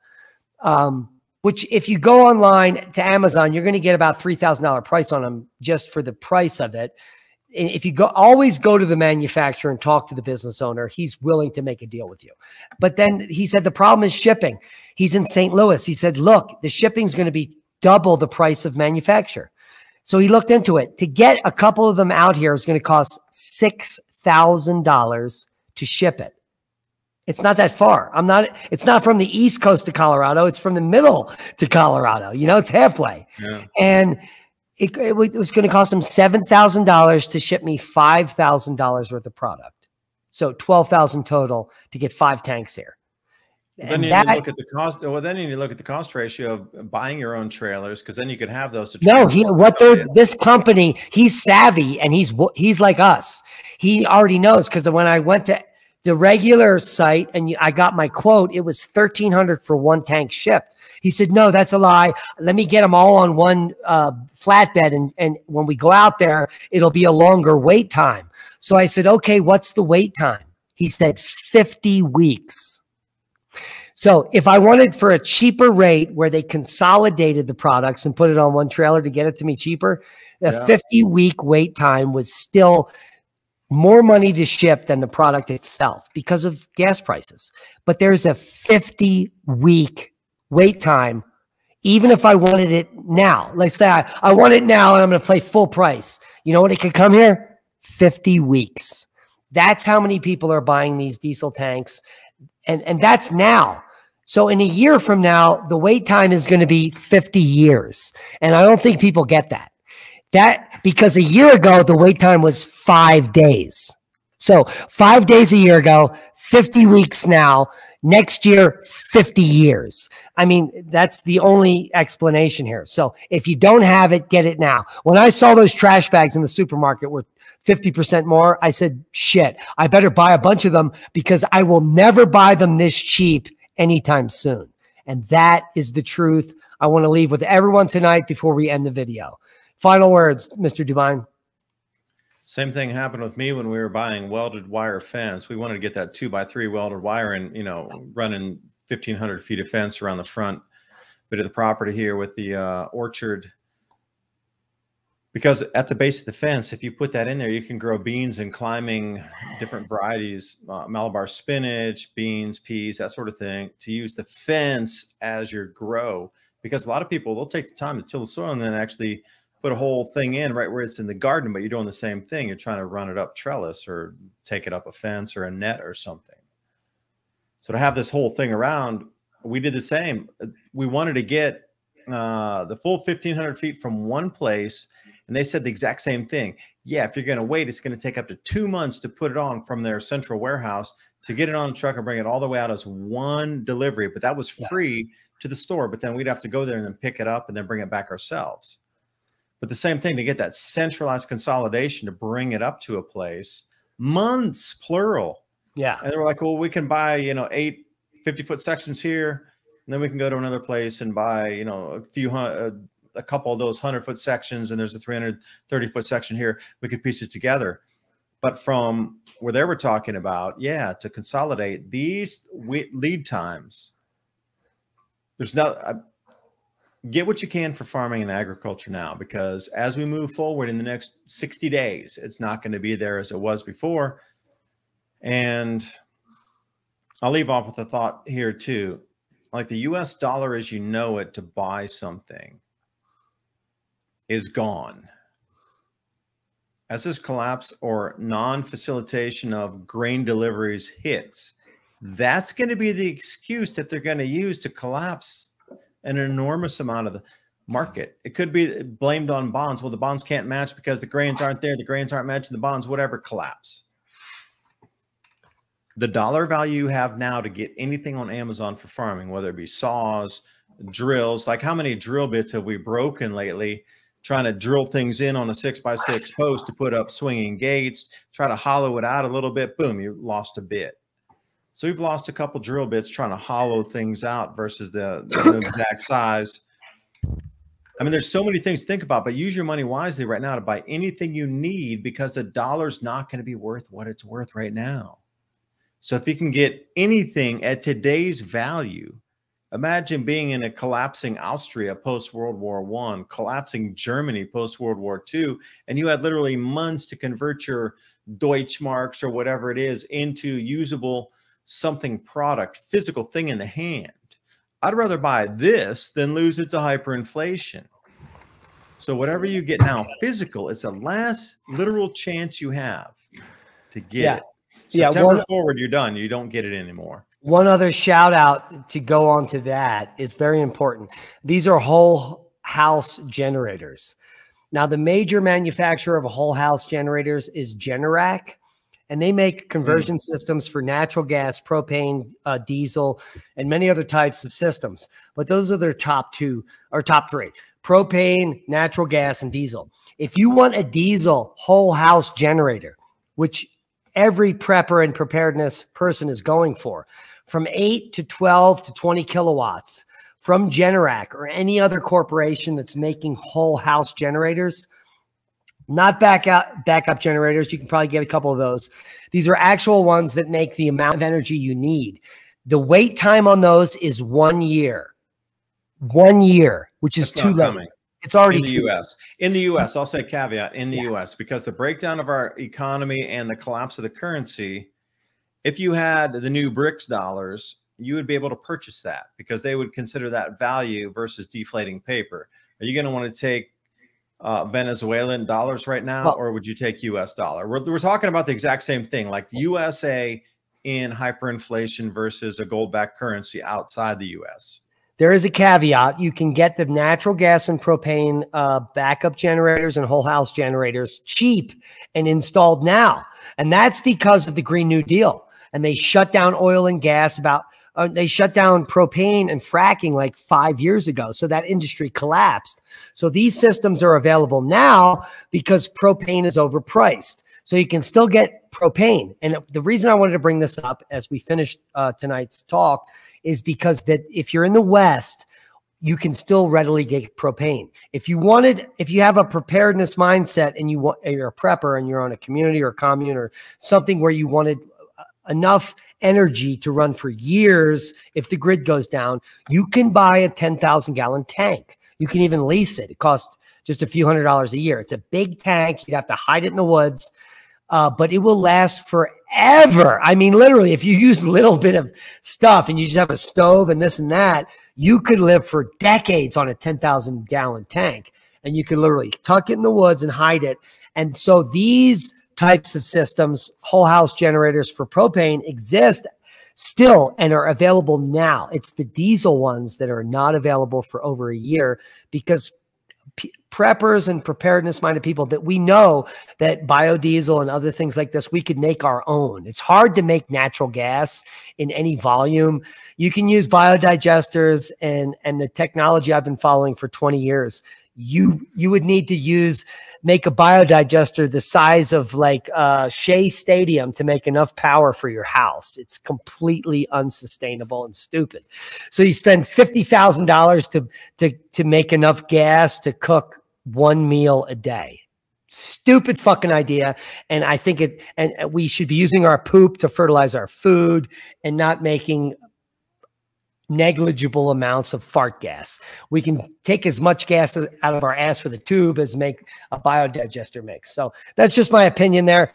Which if you go online to Amazon, you're going to get about $3,000 price on them just for the price of it. If you always go to the manufacturer and talk to the business owner, he's willing to make a deal with you. But then he said, the problem is shipping. He's in St. Louis. He said, look, the shipping is going to be double the price of manufacturer. So he looked into it. To get a couple of them out here is going to cost $6,000 to ship it. It's not that far. It's not from the East Coast to Colorado. It's from the middle to Colorado. You know, it's halfway. Yeah. And it was going to cost him $7,000 to ship me $5,000 worth of product. So $12,000 total to get 5 tanks here. Then you need to look at the cost. Well, then you need to look at the cost ratio of buying your own trailers, because then you could have those. This company, he's savvy and he's like us. He already knows, because when I went to the regular site and I got my quote, it was $1,300 for 1 tank shipped. He said, no, that's a lie. Let me get them all on one flatbed. And when we go out there, it'll be a longer wait time. So I said, okay, what's the wait time? He said 50 weeks. So if I wanted for a cheaper rate where they consolidated the products and put it on one trailer to get it to me cheaper, the 50-week wait time was still more money to ship than the product itself because of gas prices. But there's a 50-week wait time, even if I wanted it now. Let's say I want it now and I'm going to pay full price. You know when it could come here? 50 weeks. That's how many people are buying these diesel tanks. And that's now. So in a year from now, the wait time is going to be 50 years. And I don't think people get that. Because a year ago, the wait time was 5 days. So 5 days a year ago, 50 weeks now, next year, 50 years. I mean, that's the only explanation here. So if you don't have it, get it now. When I saw those trash bags in the supermarket were 50% more, I said, shit, I better buy a bunch of them, because I will never buy them this cheap anytime soon. And that is the truth I want to leave with everyone tonight before we end the video. Final words, Mr. DuByne. Same thing happened with me when we were buying welded wire fence. We wanted to get that 2x3 welded wire and, you know, running 1,500 feet of fence around the front bit of the property here with the orchard. Because at the base of the fence, if you put that in there, you can grow beans and climbing different varieties, Malabar spinach, beans, peas, that sort of thing, to use the fence as your grow. Because a lot of people, they'll take the time to till the soil and then actually put a whole thing in right where it's in the garden, but you're doing the same thing. You're trying to run it up trellis or take it up a fence or a net or something. So to have this whole thing around, we did the same. We wanted to get the full 1,500 feet from one place. And they said the exact same thing. Yeah, if you're going to wait, it's going to take up to 2 months to put it on from their central warehouse to get it on the truck and bring it all the way out as one delivery. But that was free to the store. But then we'd have to go there and then pick it up and then bring it back ourselves. But the same thing, to get that centralized consolidation to bring it up to a place, months, plural. Yeah. And they were like, well, we can buy, you know, 8 50-foot sections here. And then we can go to another place and buy, you know, a couple of those 100-foot sections, and there's a 330-foot section here. We could piece it together. But from where they were talking about, to consolidate these lead times, there's no, get what you can for farming and agriculture now, because as we move forward in the next 60 days, it's not going to be there as it was before. And I'll leave off with a thought here too. Like the US dollar as you know it to buy something, is gone. As this collapse or non-facilitation of grain deliveries hits, that's going to be the excuse that they're going to use to collapse an enormous amount of the market. It could be blamed on bonds. Well, the bonds can't match because the grains aren't there. The grains aren't matching the bonds, whatever, collapse. The dollar value you have now to get anything on Amazon for farming, whether it be saws, drills, like how many drill bits have we broken lately trying to drill things in on a 6x6 post to put up swinging gates, try to hollow it out a little bit, boom, you lost a bit. So we've lost a couple drill bits trying to hollow things out versus the exact size. I mean, there's so many things to think about, but use your money wisely right now to buy anything you need, because the dollar's not going to be worth what it's worth right now. So if you can get anything at today's value, imagine being in a collapsing Austria post-World War I, collapsing Germany post-World War II, and you had literally months to convert your Deutschmarks or whatever it is into usable something product, physical thing in the hand. I'd rather buy this than lose it to hyperinflation. So whatever you get now physical is the last literal chance you have to get it. September forward, you're done. You don't get it anymore. One other shout out to go on to that is very important. These are whole house generators. Now, the major manufacturer of whole house generators is Generac, and they make conversion systems for natural gas, propane, diesel, and many other types of systems. But those are their top two or top three: propane, natural gas, and diesel. If you want a diesel whole house generator, which every prepper and preparedness person is going for, from 8 to 12 to 20 kilowatts from Generac or any other corporation that's making whole house generators, not backup generators. You can probably get a couple of those. These are actual ones that make the amount of energy you need. The wait time on those is 1 year. 1 year, which is too late. It's already in the U.S. In the U.S., I'll say caveat in the U.S. because the breakdown of our economy and the collapse of the currency, if you had the new BRICS dollars, you would be able to purchase that because they would consider that value versus deflating paper. Are you going to want to take Venezuelan dollars right now, or would you take U.S. dollar? We're talking about the exact same thing, like USA in hyperinflation versus a gold-backed currency outside the U.S. There is a caveat. You can get the natural gas and propane backup generators and whole house generators cheap and installed now. And that's because of the Green New Deal. And they shut down oil and gas they shut down propane and fracking like 5 years ago. So that industry collapsed. So these systems are available now because propane is overpriced. So you can still get propane. And the reason I wanted to bring this up as we finish tonight's talk is because that if you're in the West, you can still readily get propane. If you have a preparedness mindset and you're a prepper and you're on a community or commune or something where you wanted enough energy to run for years, if the grid goes down, you can buy a 10,000 gallon tank. You can even lease it. It costs just a few $100s a year. It's a big tank. You'd have to hide it in the woods, but it will last forever. I mean, literally, if you use a little bit of stuff and you just have a stove and this and that, you could live for decades on a 10,000 gallon tank, and you could literally tuck it in the woods and hide it. And so these types of systems, whole house generators for propane, exist still and are available now. It's the diesel ones that are not available for over a year because preppers and preparedness-minded people that we know that biodiesel and other things like this, we could make our own. It's hard to make natural gas in any volume. You can use biodigesters and the technology I've been following for 20 years. You would need to make a biodigester the size of like Shea Stadium to make enough power for your house. It's completely unsustainable and stupid. So you spend $50,000 to make enough gas to cook one meal a day. Stupid fucking idea. And I think we should be using our poop to fertilize our food and not making negligible amounts of fart gas. We can take as much gas out of our ass with a tube as make a biodigester makes. So that's just my opinion there.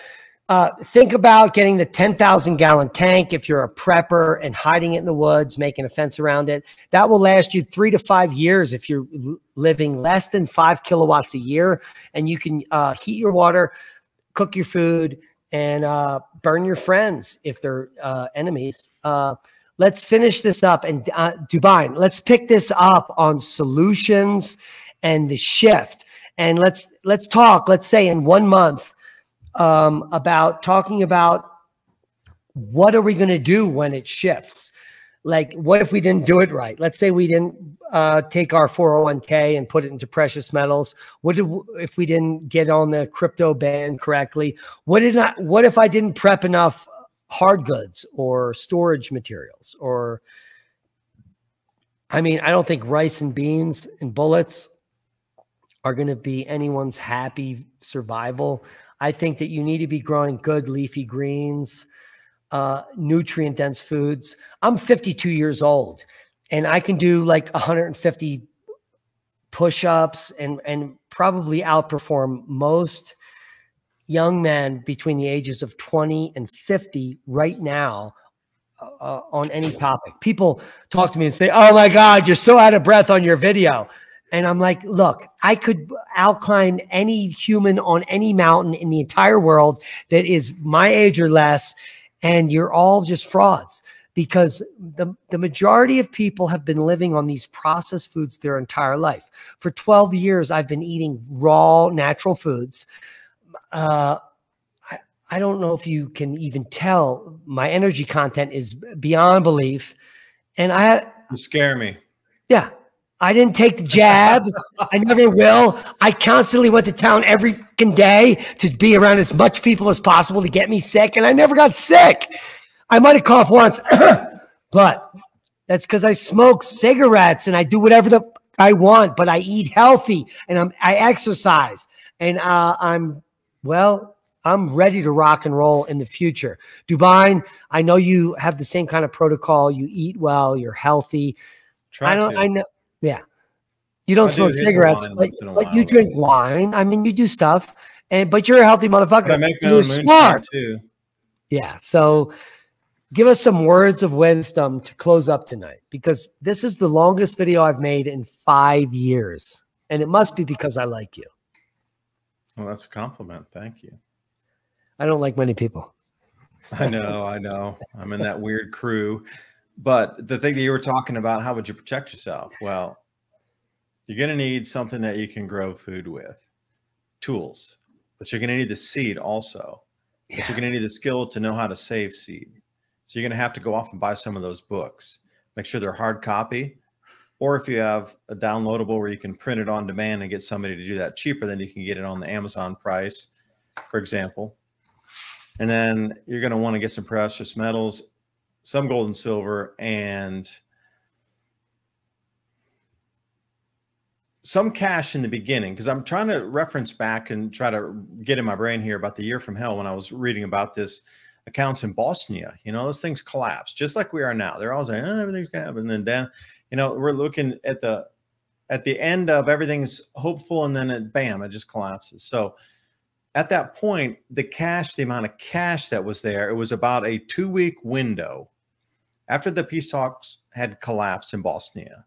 Think about getting the 10,000 gallon tank if you're a prepper and hiding it in the woods, making a fence around it. That will last you 3 to 5 years if you're living less than 5 kilowatts a year, and you can heat your water, cook your food, and burn your friends if they're enemies. Let's finish this up. And DuByne, let's pick this up on solutions and the shift. And let's talk, let's say in 1 month, about talking about what are we going to do when it shifts? Like, what if we didn't do it right? Let's say we didn't take our 401k and put it into precious metals. If we didn't get on the crypto ban correctly? What if I didn't prep enough hard goods or storage materials? Or, I mean, I don't think rice and beans and bullets are going to be anyone's happy survival. I think that you need to be growing good leafy greens, nutrient dense foods. I'm 52 years old and I can do like 150 push-ups and probably outperform most young men between the ages of 20 and 50 right now on any topic. People talk to me and say, "Oh my God, you're so out of breath on your video." And I'm like, look, I could outclimb any human on any mountain in the entire world that is my age or less, and you're all just frauds, because the majority of people have been living on these processed foods their entire life. For 12 years, I've been eating raw, natural foods. I don't know if you can even tell, my energy content is beyond belief. And You scare me. Yeah. I didn't take the jab. I never will. I constantly went to town every fucking day to be around as much people as possible to get me sick. And I never got sick. I might have coughed once, but that's because I smoke cigarettes and I do whatever I want, but I eat healthy and I exercise, and I'm ready to rock and roll in the future. DuByne, I know you have the same kind of protocol. You eat well, you're healthy. I know. Yeah. You don't smoke cigarettes, but you drink wine. I mean, you do stuff, but you're a healthy motherfucker. But I make my own moonshine too. Yeah. So give us some words of wisdom to close up tonight, because this is the longest video I've made in 5 years. And it must be because I like you. Well, that's a compliment. Thank you. I don't like many people. I know. I'm in that weird crew. But the thing that you were talking about, how would you protect yourself? Well, you're going to need something that you can grow food with, tools, but you're going to need the seed also. Yeah. But you're going to need the skill to know how to save seed. So you're going to have to go off and buy some of those books. Make sure they're hard copy, or if you have a downloadable where you can print it on demand and get somebody to do that cheaper, then you can get it on the Amazon price, for example. And then you're going to want to get some precious metals, some gold and silver, and some cash in the beginning, because I'm trying to reference back and try to get in my brain here about the year from hell when I was reading about this accounts in Bosnia. You know, those things collapsed just like we are now. They're all saying, "Oh, everything's gonna happen," and then you know, we're looking at the end of everything's hopeful, and then bam, it just collapses. So at that point, the amount of cash that was there, it was about a 2-week window after the peace talks had collapsed in Bosnia.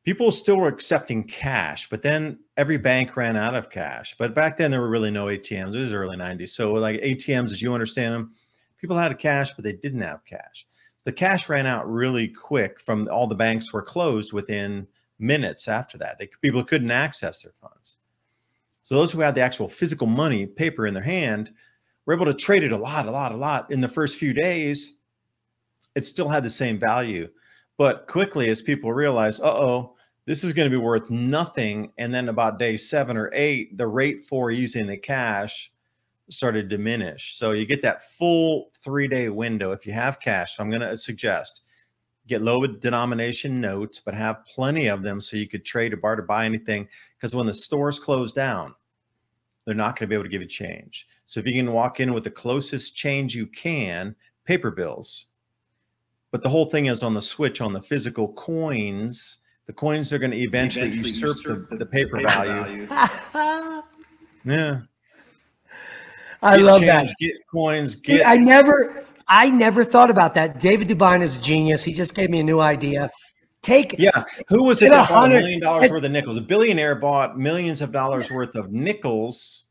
People still were accepting cash, but then every bank ran out of cash. But back then there were really no ATMs. It was early 90s. So like ATMs, as you understand them, people had cash, but they didn't have cash. The cash ran out really quick from all the banks were closed within minutes after that. People couldn't access their funds. So those who had the actual physical money, paper in their hand, were able to trade it a lot. In the first few days, it still had the same value. But quickly, as people realized, this is going to be worth nothing. And then about day 7 or 8, the rate for using the cash started to diminish. So you get that full 3-day window if you have cash. So I'm going to suggest get low denomination notes, but have plenty of them so you could trade or barter, buy anything. Because when the stores close down, they're not going to be able to give you change. So if you can walk in with the closest change you can, paper bills. But the whole thing is on the switch on the physical coins. The coins are going to eventually usurp the paper value. Yeah. I love that. Get coins. Dude, I never thought about that. David DuByne is a genius. He just gave me a new idea. Who was it that bought $1 million worth of nickels? A billionaire bought millions of dollars worth of nickels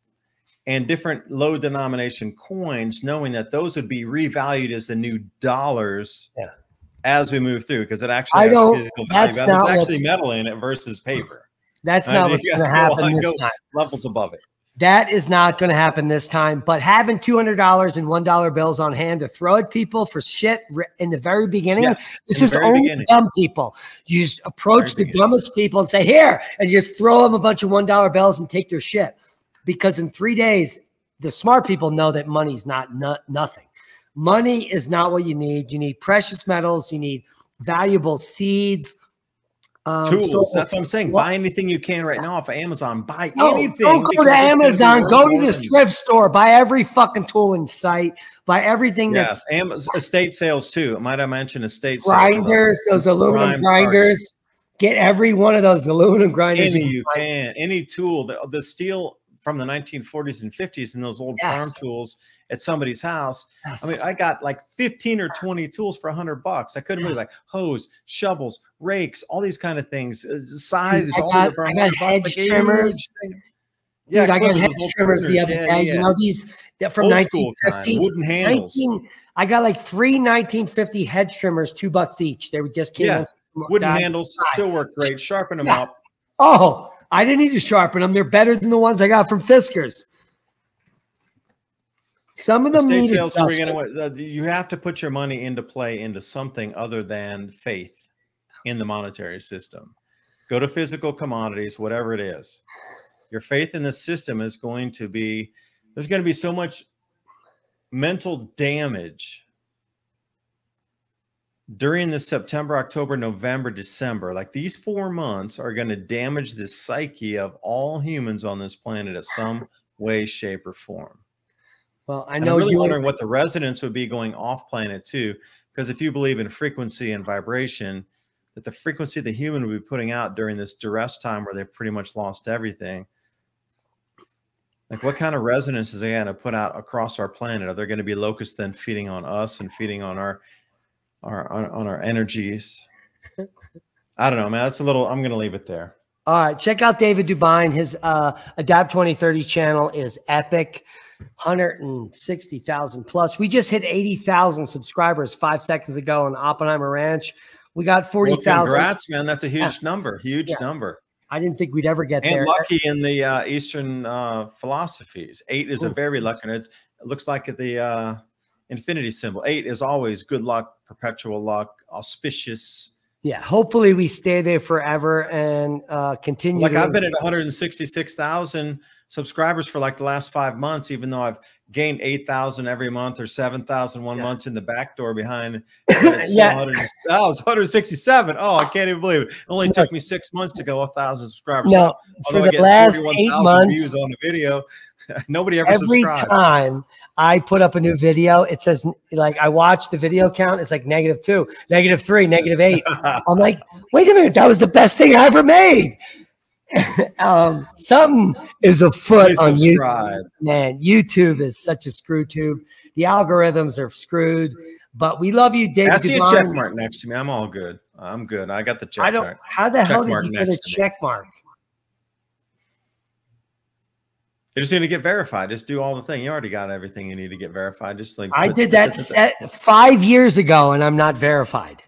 and different low denomination coins, knowing that those would be revalued as the new dollars as we move through, because it actually has physical value. There's actually metal in it versus paper. That's not what's going to happen this time. Levels above it. That is not going to happen this time. But having $200 and $1 bills on hand to throw at people for shit in the very beginning, this is only dumb people. You just approach the dumbest people and say, here, and you just throw them a bunch of $1 bills and take their shit. Because in 3 days, the smart people know that money's not nothing. Money is not what you need. You need precious metals. You need valuable seeds. Tools. That's what I'm saying. Buy anything you can right now off of Amazon. Buy anything. Don't go to Amazon. Go to the thrift store. Buy every fucking tool in sight. Buy everything that's estate sales too. Might I mention estate grinders? Those aluminum grinders. Get every one of those aluminum grinders. Any tool. The steel from the 1940s and 50s and those old farm tools at somebody's house. I mean, I got like 15 or 20 tools for $100. I couldn't believe, like hoses, shovels, rakes, all these kind of things. Scythes, I got hedge trimmers. Dude, I got hedge trimmers the other day. You know, these from 1950s. Wooden handles. I got like 3 1950 hedge trimmers, $2 each. They just came in. Wooden handles still work great. Sharpen them up. Oh, I didn't need to sharpen them. They're better than the ones I got from Fiskars. Some of them need you have to put your money into play into something other than faith in the monetary system. Go to physical commodities, whatever it is. Your faith in the system is going to be, there's going to be so much mental damage during the September, October, November, December. Like these 4 months are going to damage the psyche of all humans on this planet in some way, shape, or form. Well, I know I'm really wondering what the resonance would be going off planet too, because if you believe in frequency and vibration, that the frequency the human would be putting out during this duress time where they've pretty much lost everything, like what kind of resonance is they going to put out across our planet? Are there going to be locusts then feeding on us and feeding on our energies? I don't know, man. That's a little, I'm going to leave it there. All right. Check out David DuByne. His Adapt2030 channel is epic. 160,000 plus. We just hit 80,000 subscribers 5 seconds ago on Oppenheimer Ranch. We got 40,000. Well, congrats, man. That's a huge number. Huge number. I didn't think we'd ever get there. And lucky in the Eastern philosophies. 8 is a very lucky. It looks like the infinity symbol. 8 is always good luck, perpetual luck, auspicious. Yeah, hopefully we stay there forever and continue. Like I've been at 166,000 subscribers for like the last 5 months, even though I've gained 8,000 every month or 7,000 one month in the back door behind. It's 167. Oh, I can't even believe it. It only took me 6 months to go 1,000 subscribers. No, for the last 8 months, views on the video. Nobody ever every subscribed. Time I put up a new video, it says, like, I watch the video count, it's like -2, -3, -8. I'm like, wait a minute, that was the best thing I ever made. Something is afoot on YouTube. Man, YouTube is such a screw tube. The algorithms are screwed, but we love you, David. I see a check mark next to me. I'm all good. I'm good. I got the check mark. How the hell did you get a check mark? You just need to get verified. Just do all the thing. You already got everything you need to get verified. Just like I did that 5 years ago, and I'm not verified.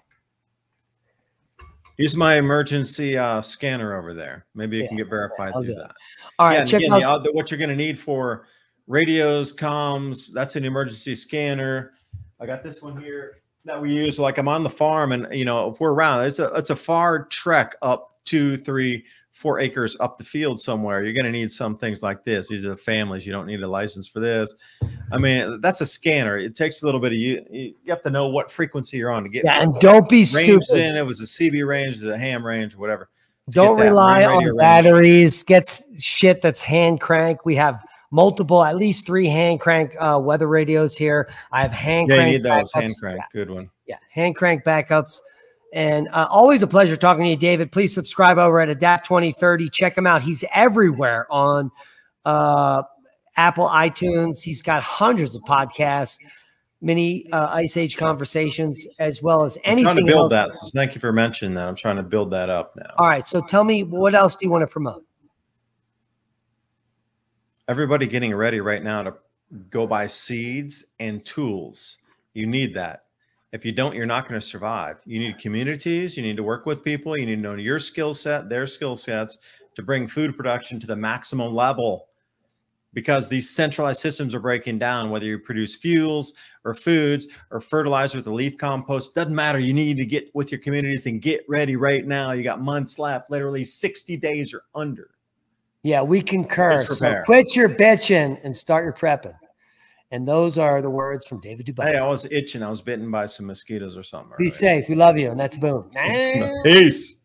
Use my emergency scanner over there. Maybe you can get verified through that. All right, check out what you're going to need for radios, comms. That's an emergency scanner. I got this one here that we use. Like I'm on the farm, and you know, if we're around, it's a far trek up 2, 3, 4 acres up the field somewhere. You're going to need some things like this. These are the families. You don't need a license for this. I mean, that's a scanner. It takes a little bit of you have to know what frequency you're on to get. Yeah, and don't be stupid. It was a CB range, a ham range, whatever. Don't rely on batteries. Get shit that's hand crank. We have multiple, at least 3 hand crank weather radios here. I have hand crank. You need those hand crank. Good one. Yeah, hand crank backups. And always a pleasure talking to you, David. Please subscribe over at Adapt2030. Check him out. He's everywhere on Apple, iTunes. He's got hundreds of podcasts, many Ice Age conversations, as well as anything I'm trying to build else. that. So thank you for mentioning that. I'm trying to build that up now. All right. So tell me, what else do you want to promote? Everybody getting ready right now to go buy seeds and tools. You need that. If you don't, you're not going to survive. You need communities. You need to work with people. You need to know your skill set, their skill sets, to bring food production to the maximum level, because these centralized systems are breaking down. Whether you produce fuels or foods or fertilizer with the leaf compost, doesn't matter. You need to get with your communities and get ready right now. You got months left, literally 60 days or under. Yeah, we concur. So quit your bitching and start your prepping. And those are the words from David DuByne. Hey, I was itching. I was bitten by some mosquitoes or something. Be safe. We love you. And that's boom. Peace.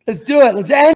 Let's do it. Let's end.